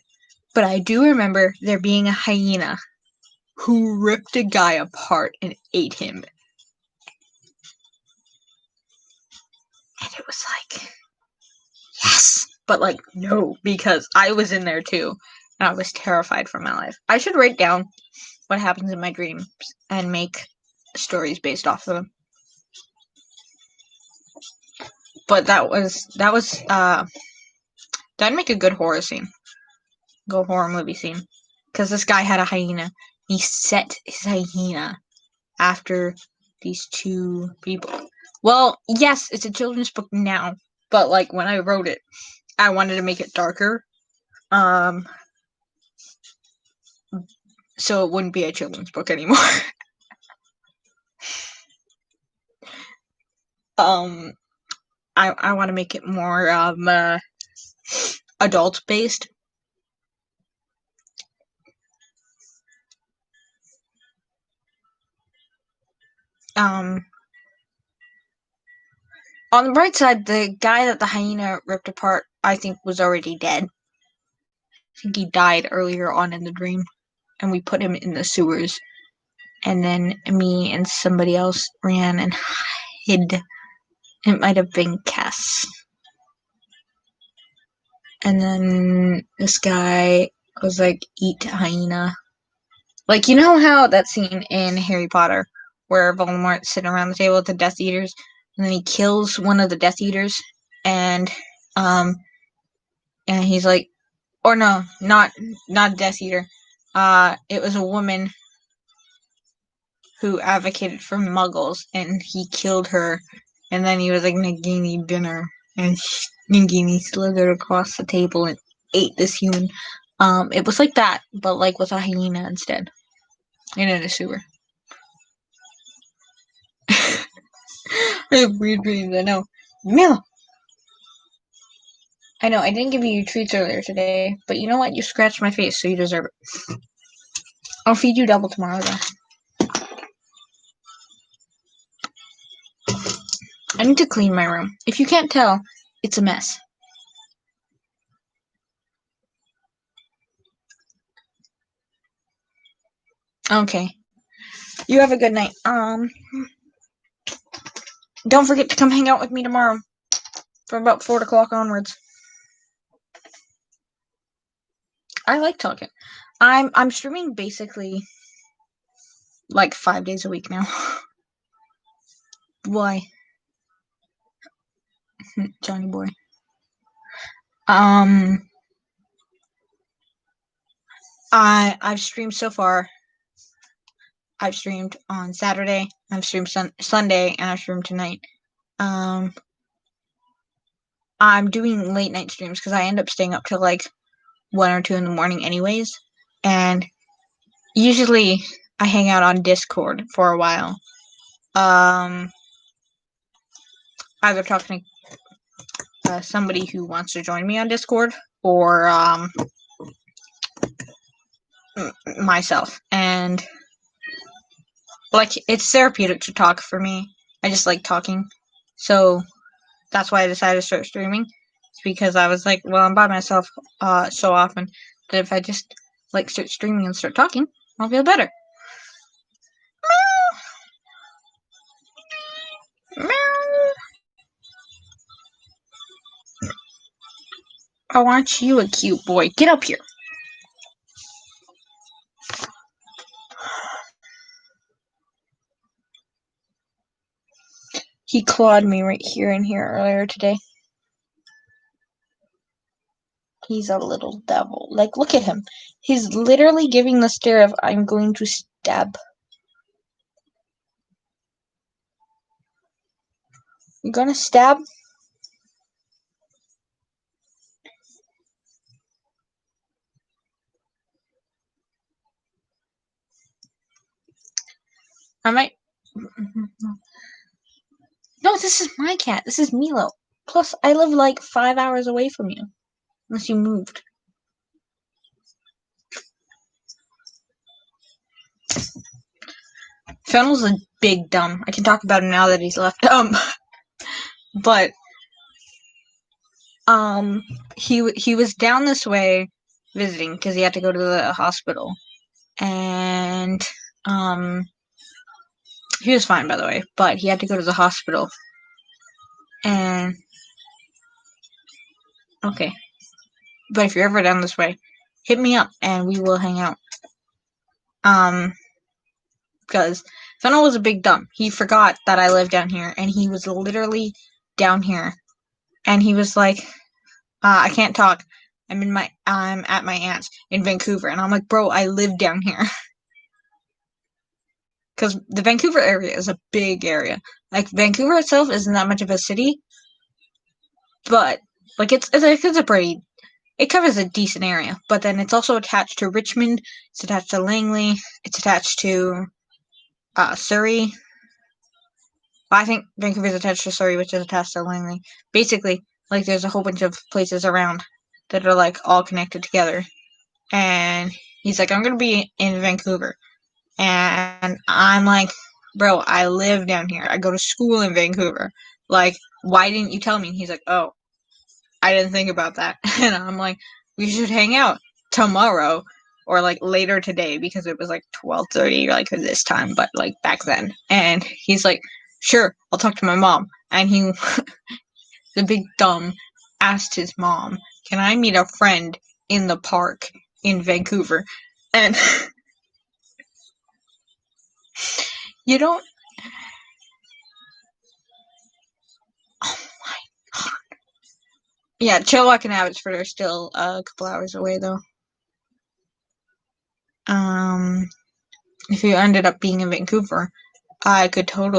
but I do remember there being a hyena who ripped a guy apart and ate him. And it was like, yes! But, like, no, because I was in there too, and I was terrified for my life. I should write down what happens in my dreams and make stories based off of them. But that'd make a good horror scene. Good horror movie scene. Because this guy had a hyena. He set his hyena after these two people. Well, yes, it's a children's book now, but, like, when I wrote it, I wanted to make it darker. So it wouldn't be a children's book anymore. I want to make it more adult based. On the bright side, the guy that the hyena ripped apart, I think, was already dead. I think he died earlier on in the dream, and we put him in the sewers. And then me and somebody else ran and hid. It might have been Cass. And then this guy was like, eat hyena. Like, you know how that scene in Harry Potter where Voldemort's sitting around the table with the Death Eaters, and then he kills one of the Death Eaters, and he's like, or no, not Death Eater. It was a woman who advocated for Muggles, and he killed her, and then he was like, Nagini dinner, and Nagini slithered across the table and ate this human. It was like that, but like with a hyena instead, and in a sewer. I have weird dreams, I know. Mila! I know, I didn't give you treats earlier today, but you know what? You scratched my face, so you deserve it. I'll feed you double tomorrow, though. I need to clean my room. If you can't tell, it's a mess. Okay. You have a good night. Don't forget to come hang out with me tomorrow from about 4 o'clock onwards. I like talking. I'm streaming basically like 5 days a week now. Why? Johnny boy. I've streamed so far. I've streamed on Saturday, I've streamed Sunday, and I've streamed tonight. I'm doing late night streams because I end up staying up till like 1 or 2 in the morning anyways. And usually I hang out on Discord for a while. Either talking to somebody who wants to join me on Discord or myself. And like, it's therapeutic to talk for me. I just like talking. So that's why I decided to start streaming. It's because I was like, well, I'm by myself so often that if I just like start streaming and start talking, I'll feel better. Meow. Oh, aren't you a cute boy? Get up here. He clawed me right here and here earlier today. He's a little devil. Like, look at him. He's literally giving the stare of, I'm going to stab. You gonna stab? I might. No, this is my cat. This is Milo. Plus, I live like 5 hours away from you. Unless you moved. Fennel's a big dumb. I can talk about him now that he's left. But he was down this way visiting because he had to go to the hospital, and he was fine, by the way, but he had to go to the hospital, and okay. But if you're ever down this way, hit me up and we will hang out. Because Fennel was a big dumb. He forgot that I live down here, and he was literally down here, and he was like, I can't talk. I'm at my aunt's in Vancouver, and I'm like, bro, I live down here. Because the Vancouver area is a big area. Like, Vancouver itself isn't that much of a city, but like it's a pretty. It covers a decent area, but then it's also attached to Richmond. It's attached to Langley. It's attached to Surrey. I think Vancouver's attached to Surrey, which is attached to Langley. Basically, like, there's a whole bunch of places around that are like all connected together. And he's like, I'm gonna be in Vancouver. And I'm like, bro, I live down here. I go to school in Vancouver. Like, why didn't you tell me? And he's like, oh, I didn't think about that. And I'm like, we should hang out tomorrow or like later today because it was like 12:30 like this time, but like back then. And he's like, sure, I'll talk to my mom. And he, the big dumb, asked his mom, can I meet a friend in the park in Vancouver? And you don't. Oh my god. Yeah, Chilliwack and Abbotsford are still a couple hours away though. If you ended up being in Vancouver, I could have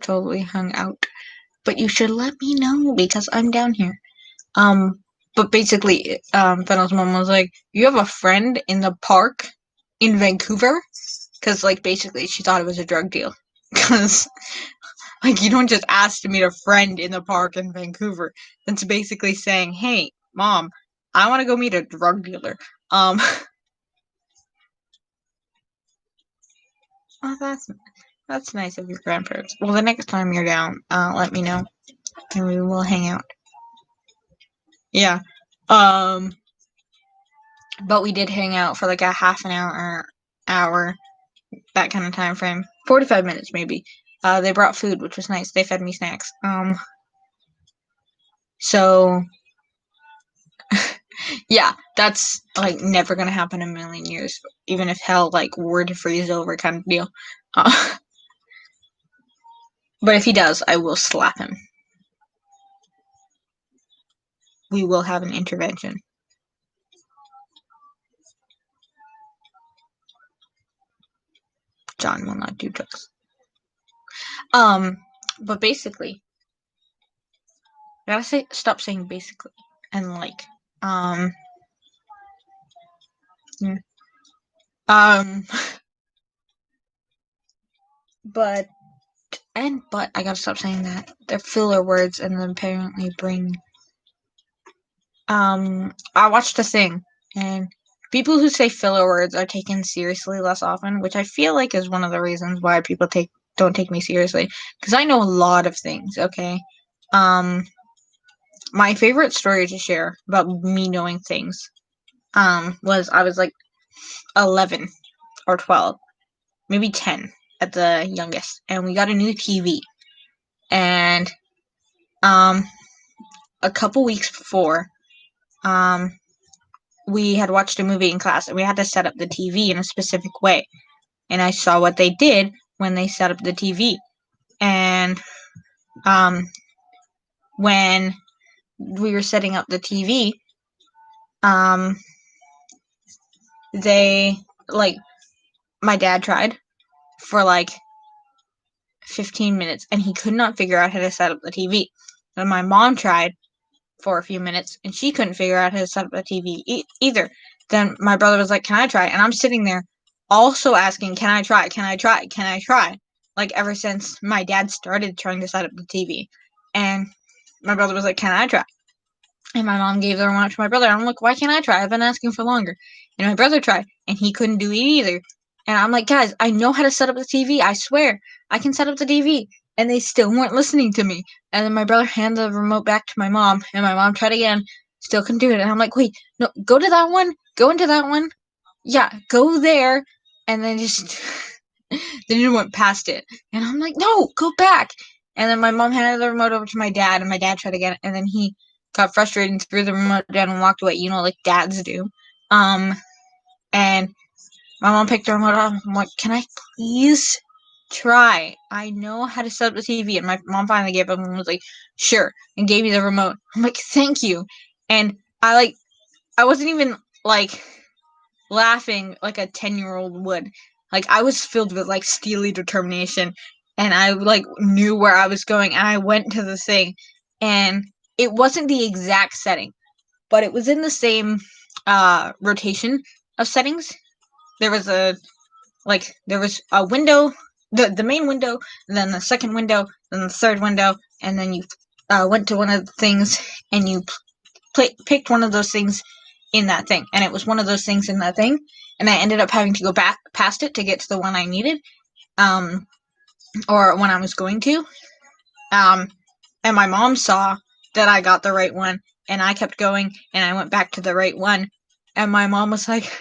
totally hung out. But you should let me know because I'm down here. But basically, Fennel's mom was like, you have a friend in the park in Vancouver? Because, like, basically, she thought it was a drug deal. Because, like, you don't just ask to meet a friend in the park in Vancouver. That's basically saying, hey, mom, I want to go meet a drug dealer. Oh, that's nice of your grandparents. Well, the next time you're down, let me know, and we will hang out. Yeah. But we did hang out for like a half an hour, that kind of time frame. 45 minutes maybe. They brought food, which was nice. They fed me snacks. So yeah, that's like never gonna happen in a million years, even if hell like were to freeze over, kind of deal. But if he does, I will slap him. We will have an intervention. John will not do drugs. But basically, I gotta stop saying basically and like, yeah. Um, but I gotta stop saying that. They're filler words and then apparently bring. I watched a thing, and people who say filler words are taken seriously less often, which I feel like is one of the reasons why people don't take me seriously. Because I know a lot of things. Okay, my favorite story to share about me knowing things, was I was like 11 or 12, maybe 10 at the youngest, and we got a new TV, and um, a couple weeks before, um, we had watched a movie in class and we had to set up the TV in a specific way. And I saw what they did when they set up the TV. And when we were setting up the TV, they, like, my dad tried for like 15 minutes and he could not figure out how to set up the TV. And my mom tried for a few minutes and she couldn't figure out how to set up the TV either. Then my brother was like, "Can I try?" And I'm sitting there also asking, "Can I try? Can I try? Can I try?" Like ever since my dad started trying to set up the TV. And my brother was like, "Can I try?" And my mom gave the remote to my brother. I'm like, "Why can't I try? I've been asking for longer." And my brother tried and he couldn't do it either. And I'm like, "Guys, I know how to set up the TV. I swear. I can set up the TV." And they still weren't listening to me. And then my brother handed the remote back to my mom, and my mom tried again, still couldn't do it. And I'm like, "Wait, no, go to that one, go into that one. Yeah, go there." And then just, then it went past it. And I'm like, "No, go back." And then my mom handed the remote over to my dad, and my dad tried again. And then he got frustrated and threw the remote down and walked away, like dads do. And my mom picked the remote up. I'm like, "Can I please try? I know how to set up the TV." And my mom finally gave up and was like, "Sure," and gave me the remote. I'm like, "Thank you." And I wasn't even like laughing like a 10-year-old would. Like I was filled with like steely determination, and I like knew where I was going, and I went to the thing, and it wasn't the exact setting, but it was in the same rotation of settings. There was a window, the main window, and then the second window, then the third window, and then you went to one of the things and you picked one of those things in that thing, and it was one of those things in that thing, and I ended up having to go back past it to get to the one I needed, or when I was going to, and my mom saw that I got the right one, and I kept going, and I went back to the right one, and my mom was like,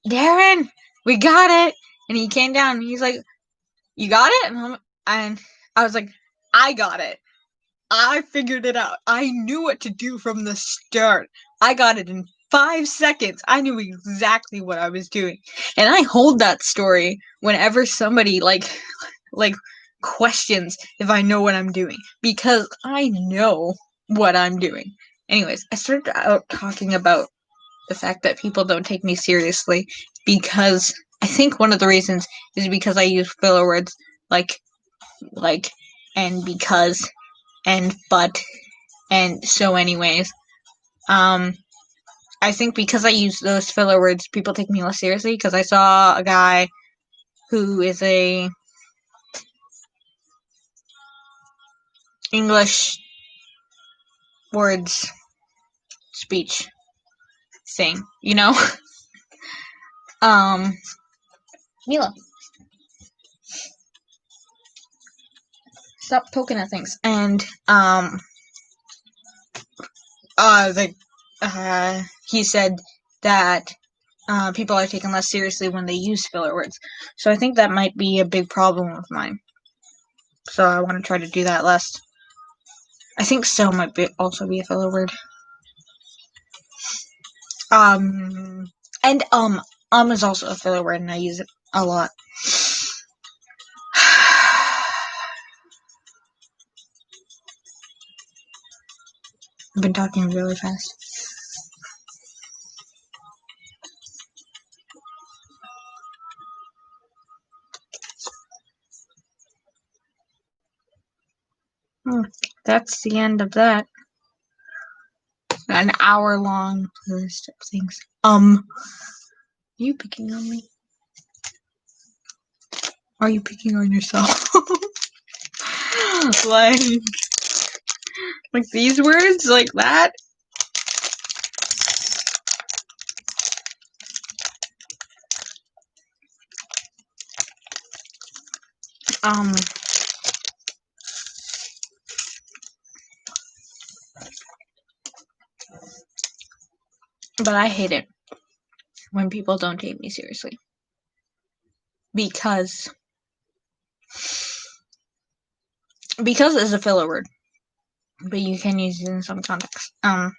"Darren, we got it." And he came down and he's like, "You got it?" And I was like, "I got it. I figured it out. I knew what to do from the start. I got it in 5 seconds. I knew exactly what I was doing." And I hold that story whenever somebody like questions if I know what I'm doing, because I know what I'm doing. Anyways, I started out talking about the fact that people don't take me seriously because I think one of the reasons is because I use filler words like and because and but and so anyways. I think because I use those filler words, people take me less seriously, because I saw a guy who is a English words speech thing, Mila, stop poking at things. And he said that people are taken less seriously when they use filler words. So I think that might be a big problem of mine. So I want to try to do that less. I think "so" might also be a filler word. And is also a filler word, and I use it a lot. I've been talking really fast. That's the end of that. An hour-long list of things. you picking on me? Are you picking on yourself? like these words, like that? But I hate it when people don't take me seriously. Because is a filler word. But you can use it in some contexts. I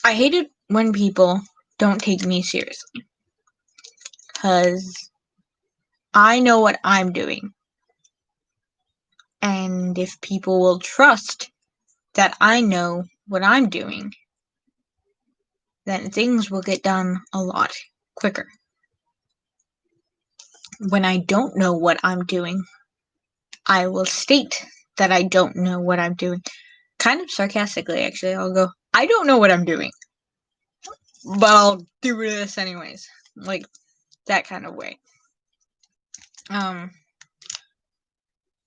hate it when people don't take me seriously. Because I know what I'm doing. And if people will trust that I know what I'm doing, then things will get done a lot quicker. When I don't know what I'm doing, I will state that I don't know what I'm doing. Kind of sarcastically, actually. I'll go, I don't know what I'm doing, but I'll do this anyways. Like, that kind of way.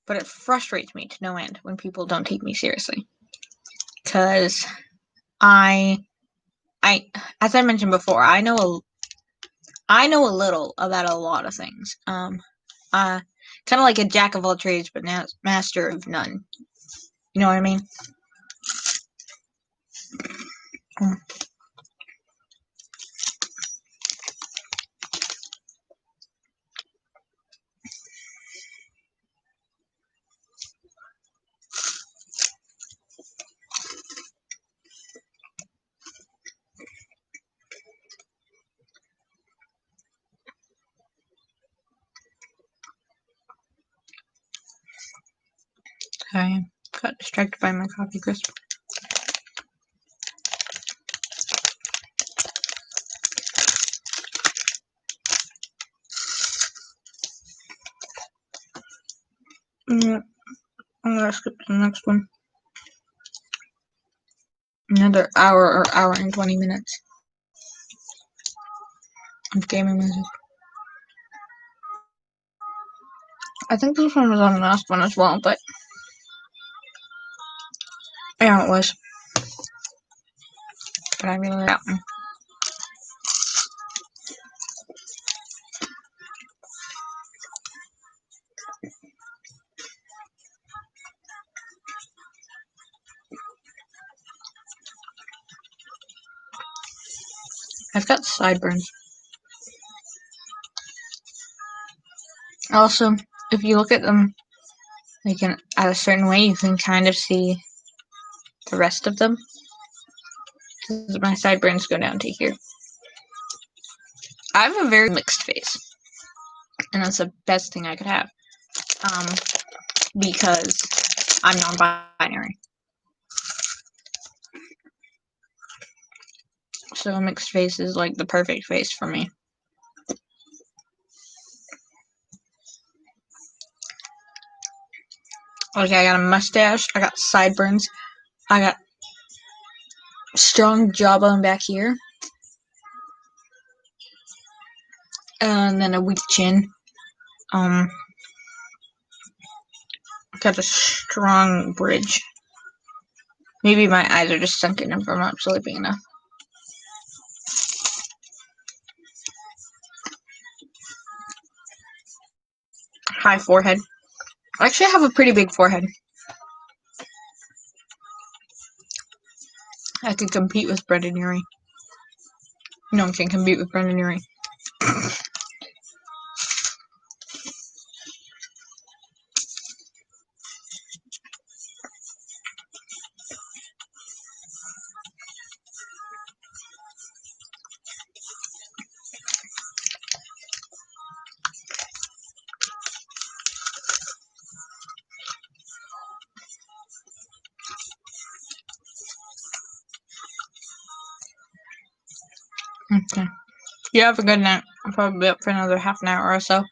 But it frustrates me to no end when people don't take me seriously. Because I, as I mentioned before, I know a little about a lot of things. Kind of like a jack of all trades, but now master of none. You know what I mean? I got distracted by my coffee crisp. Yeah, I'm gonna skip to the next one. Another hour or hour and 20 minutes of gaming music. I think this one was on the last one as well, but yeah, it was. But I really like that one. I've got sideburns. Also, if you look at them like at a certain way, you can kind of see the rest of them. My sideburns go down to here. I have a very mixed face, and that's the best thing I could have. Because I'm non-binary. So a mixed face is like the perfect face for me. Okay, I got a mustache, I got sideburns, I got strong jawbone back here, and then a weak chin. Got a strong bridge. Maybe my eyes are just sunken in from not sleeping enough. High forehead. I actually have a pretty big forehead. I could compete with Brendan Urie. No one can compete with Brendan Urie. Okay. You have a good night. I'll probably be up for another half an hour or so.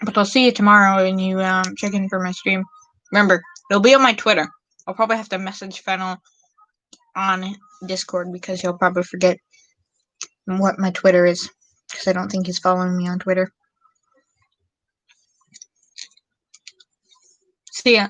But I'll see you tomorrow when you check in for my stream. Remember, it'll be on my Twitter. I'll probably have to message Fennel on Discord because he'll probably forget what my Twitter is because I don't think he's following me on Twitter. See ya.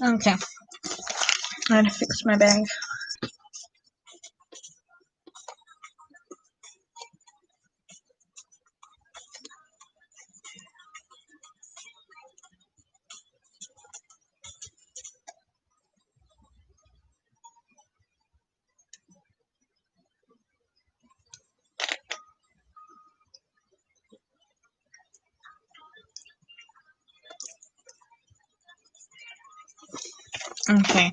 Okay. I gotta fix my bag. Okay.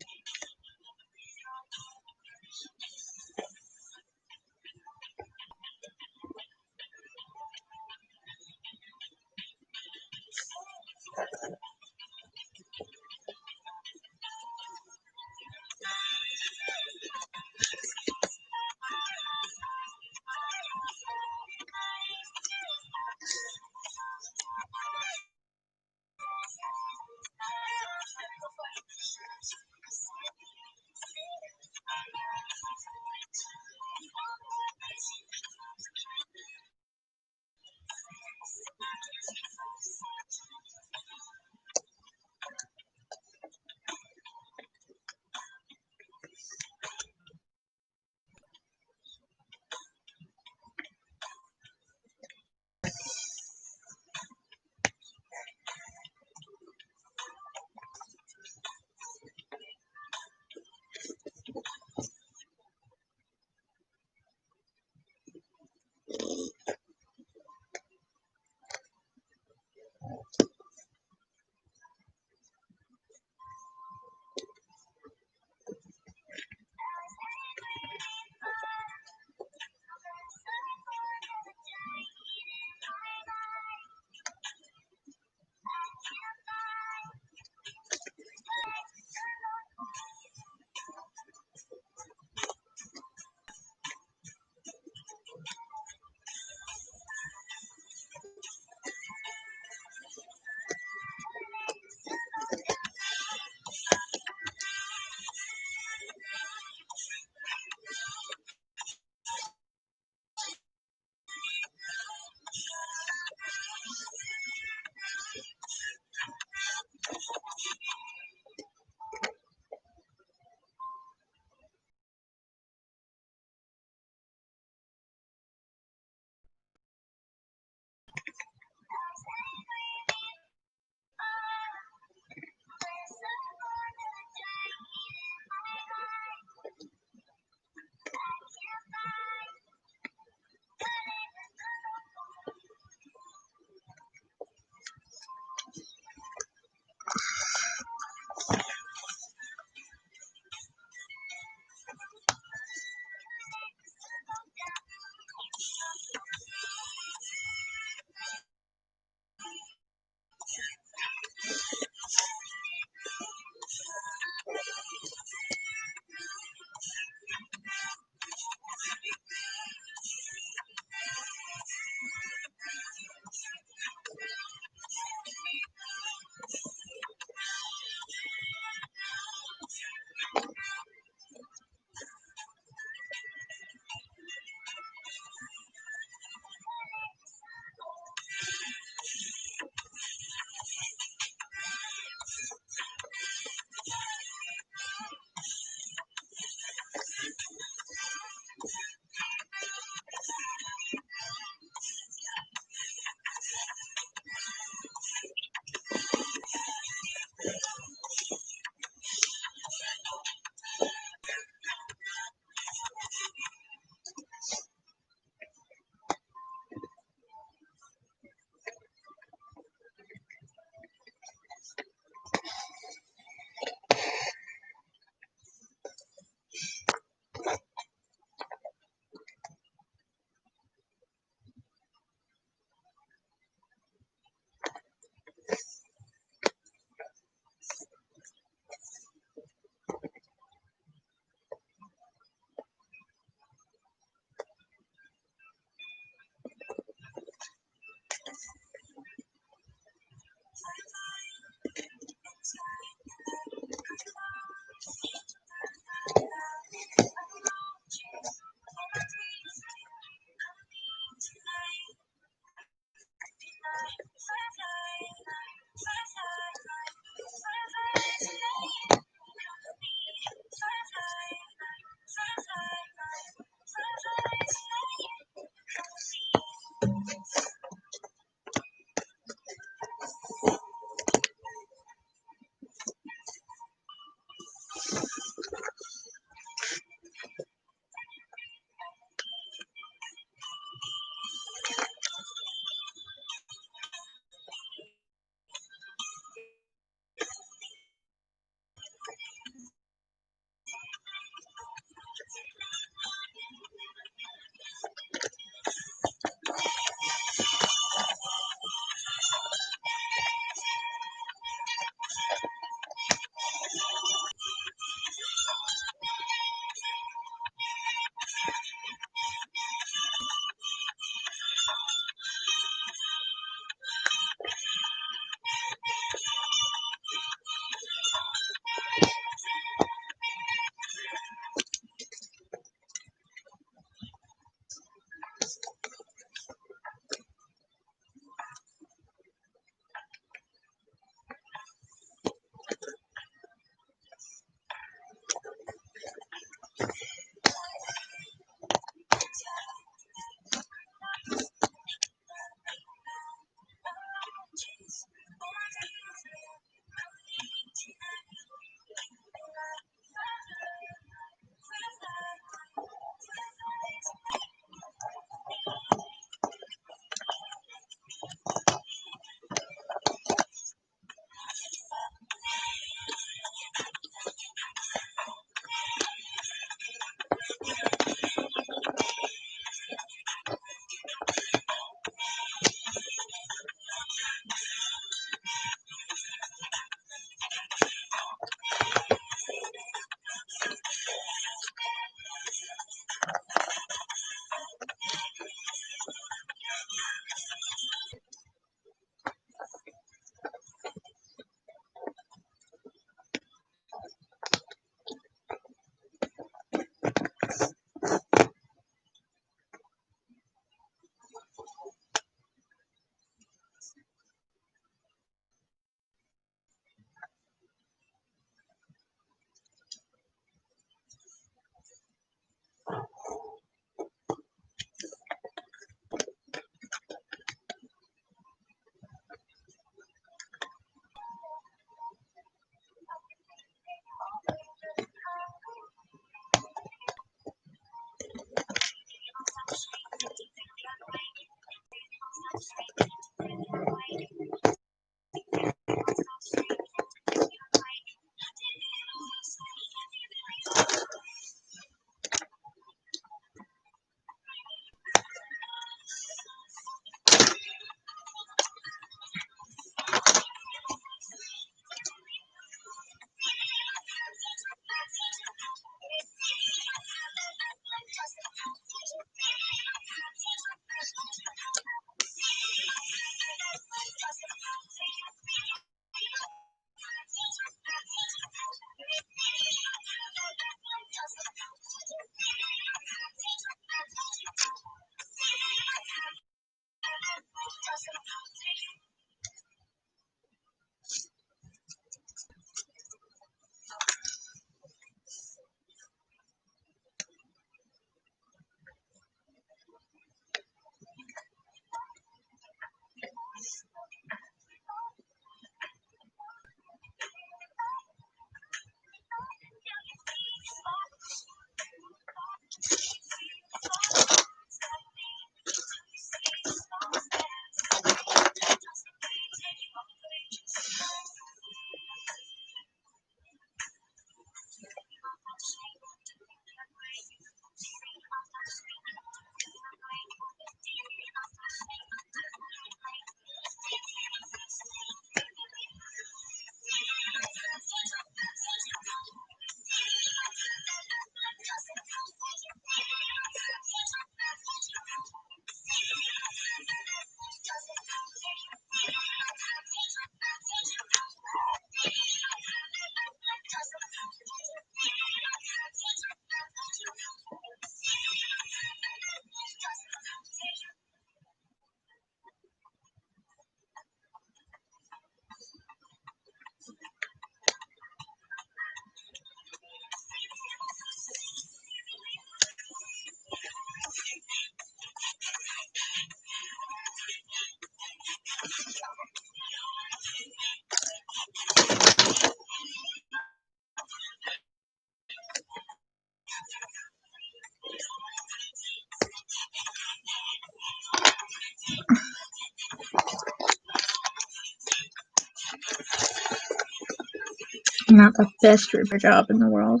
Not the best Reaper job in the world.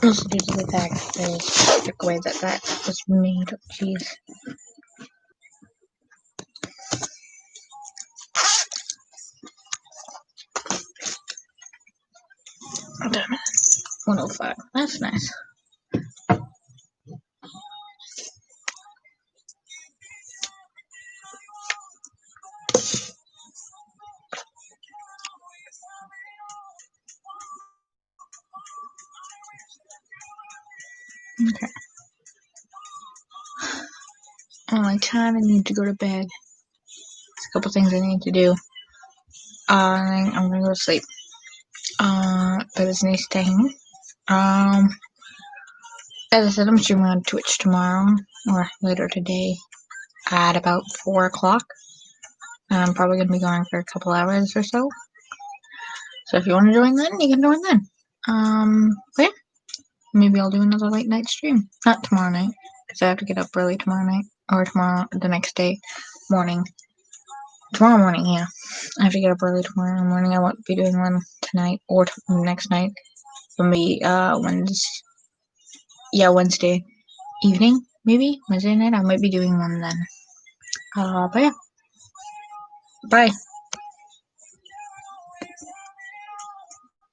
Also due to the fact that the way that was made. Jeez. Oh, damn it. 105. That's nice. Okay. Only time I need to go to bed. There's a couple things I need to do. I'm gonna go to sleep. But it's nice staying. As I said, I'm streaming on Twitch tomorrow, or later today, at about 4 o'clock. I'm probably gonna be going for a couple hours or so. So if you want to join then, you can join then. But yeah. Maybe I'll do another late night stream. Not tomorrow night, because I have to get up early tomorrow night. Or the next day morning. Tomorrow morning, yeah. I have to get up early tomorrow morning. I won't be doing one tonight or next night. Maybe, Wednesday evening, maybe? Wednesday night? I might be doing one then. But yeah. Bye.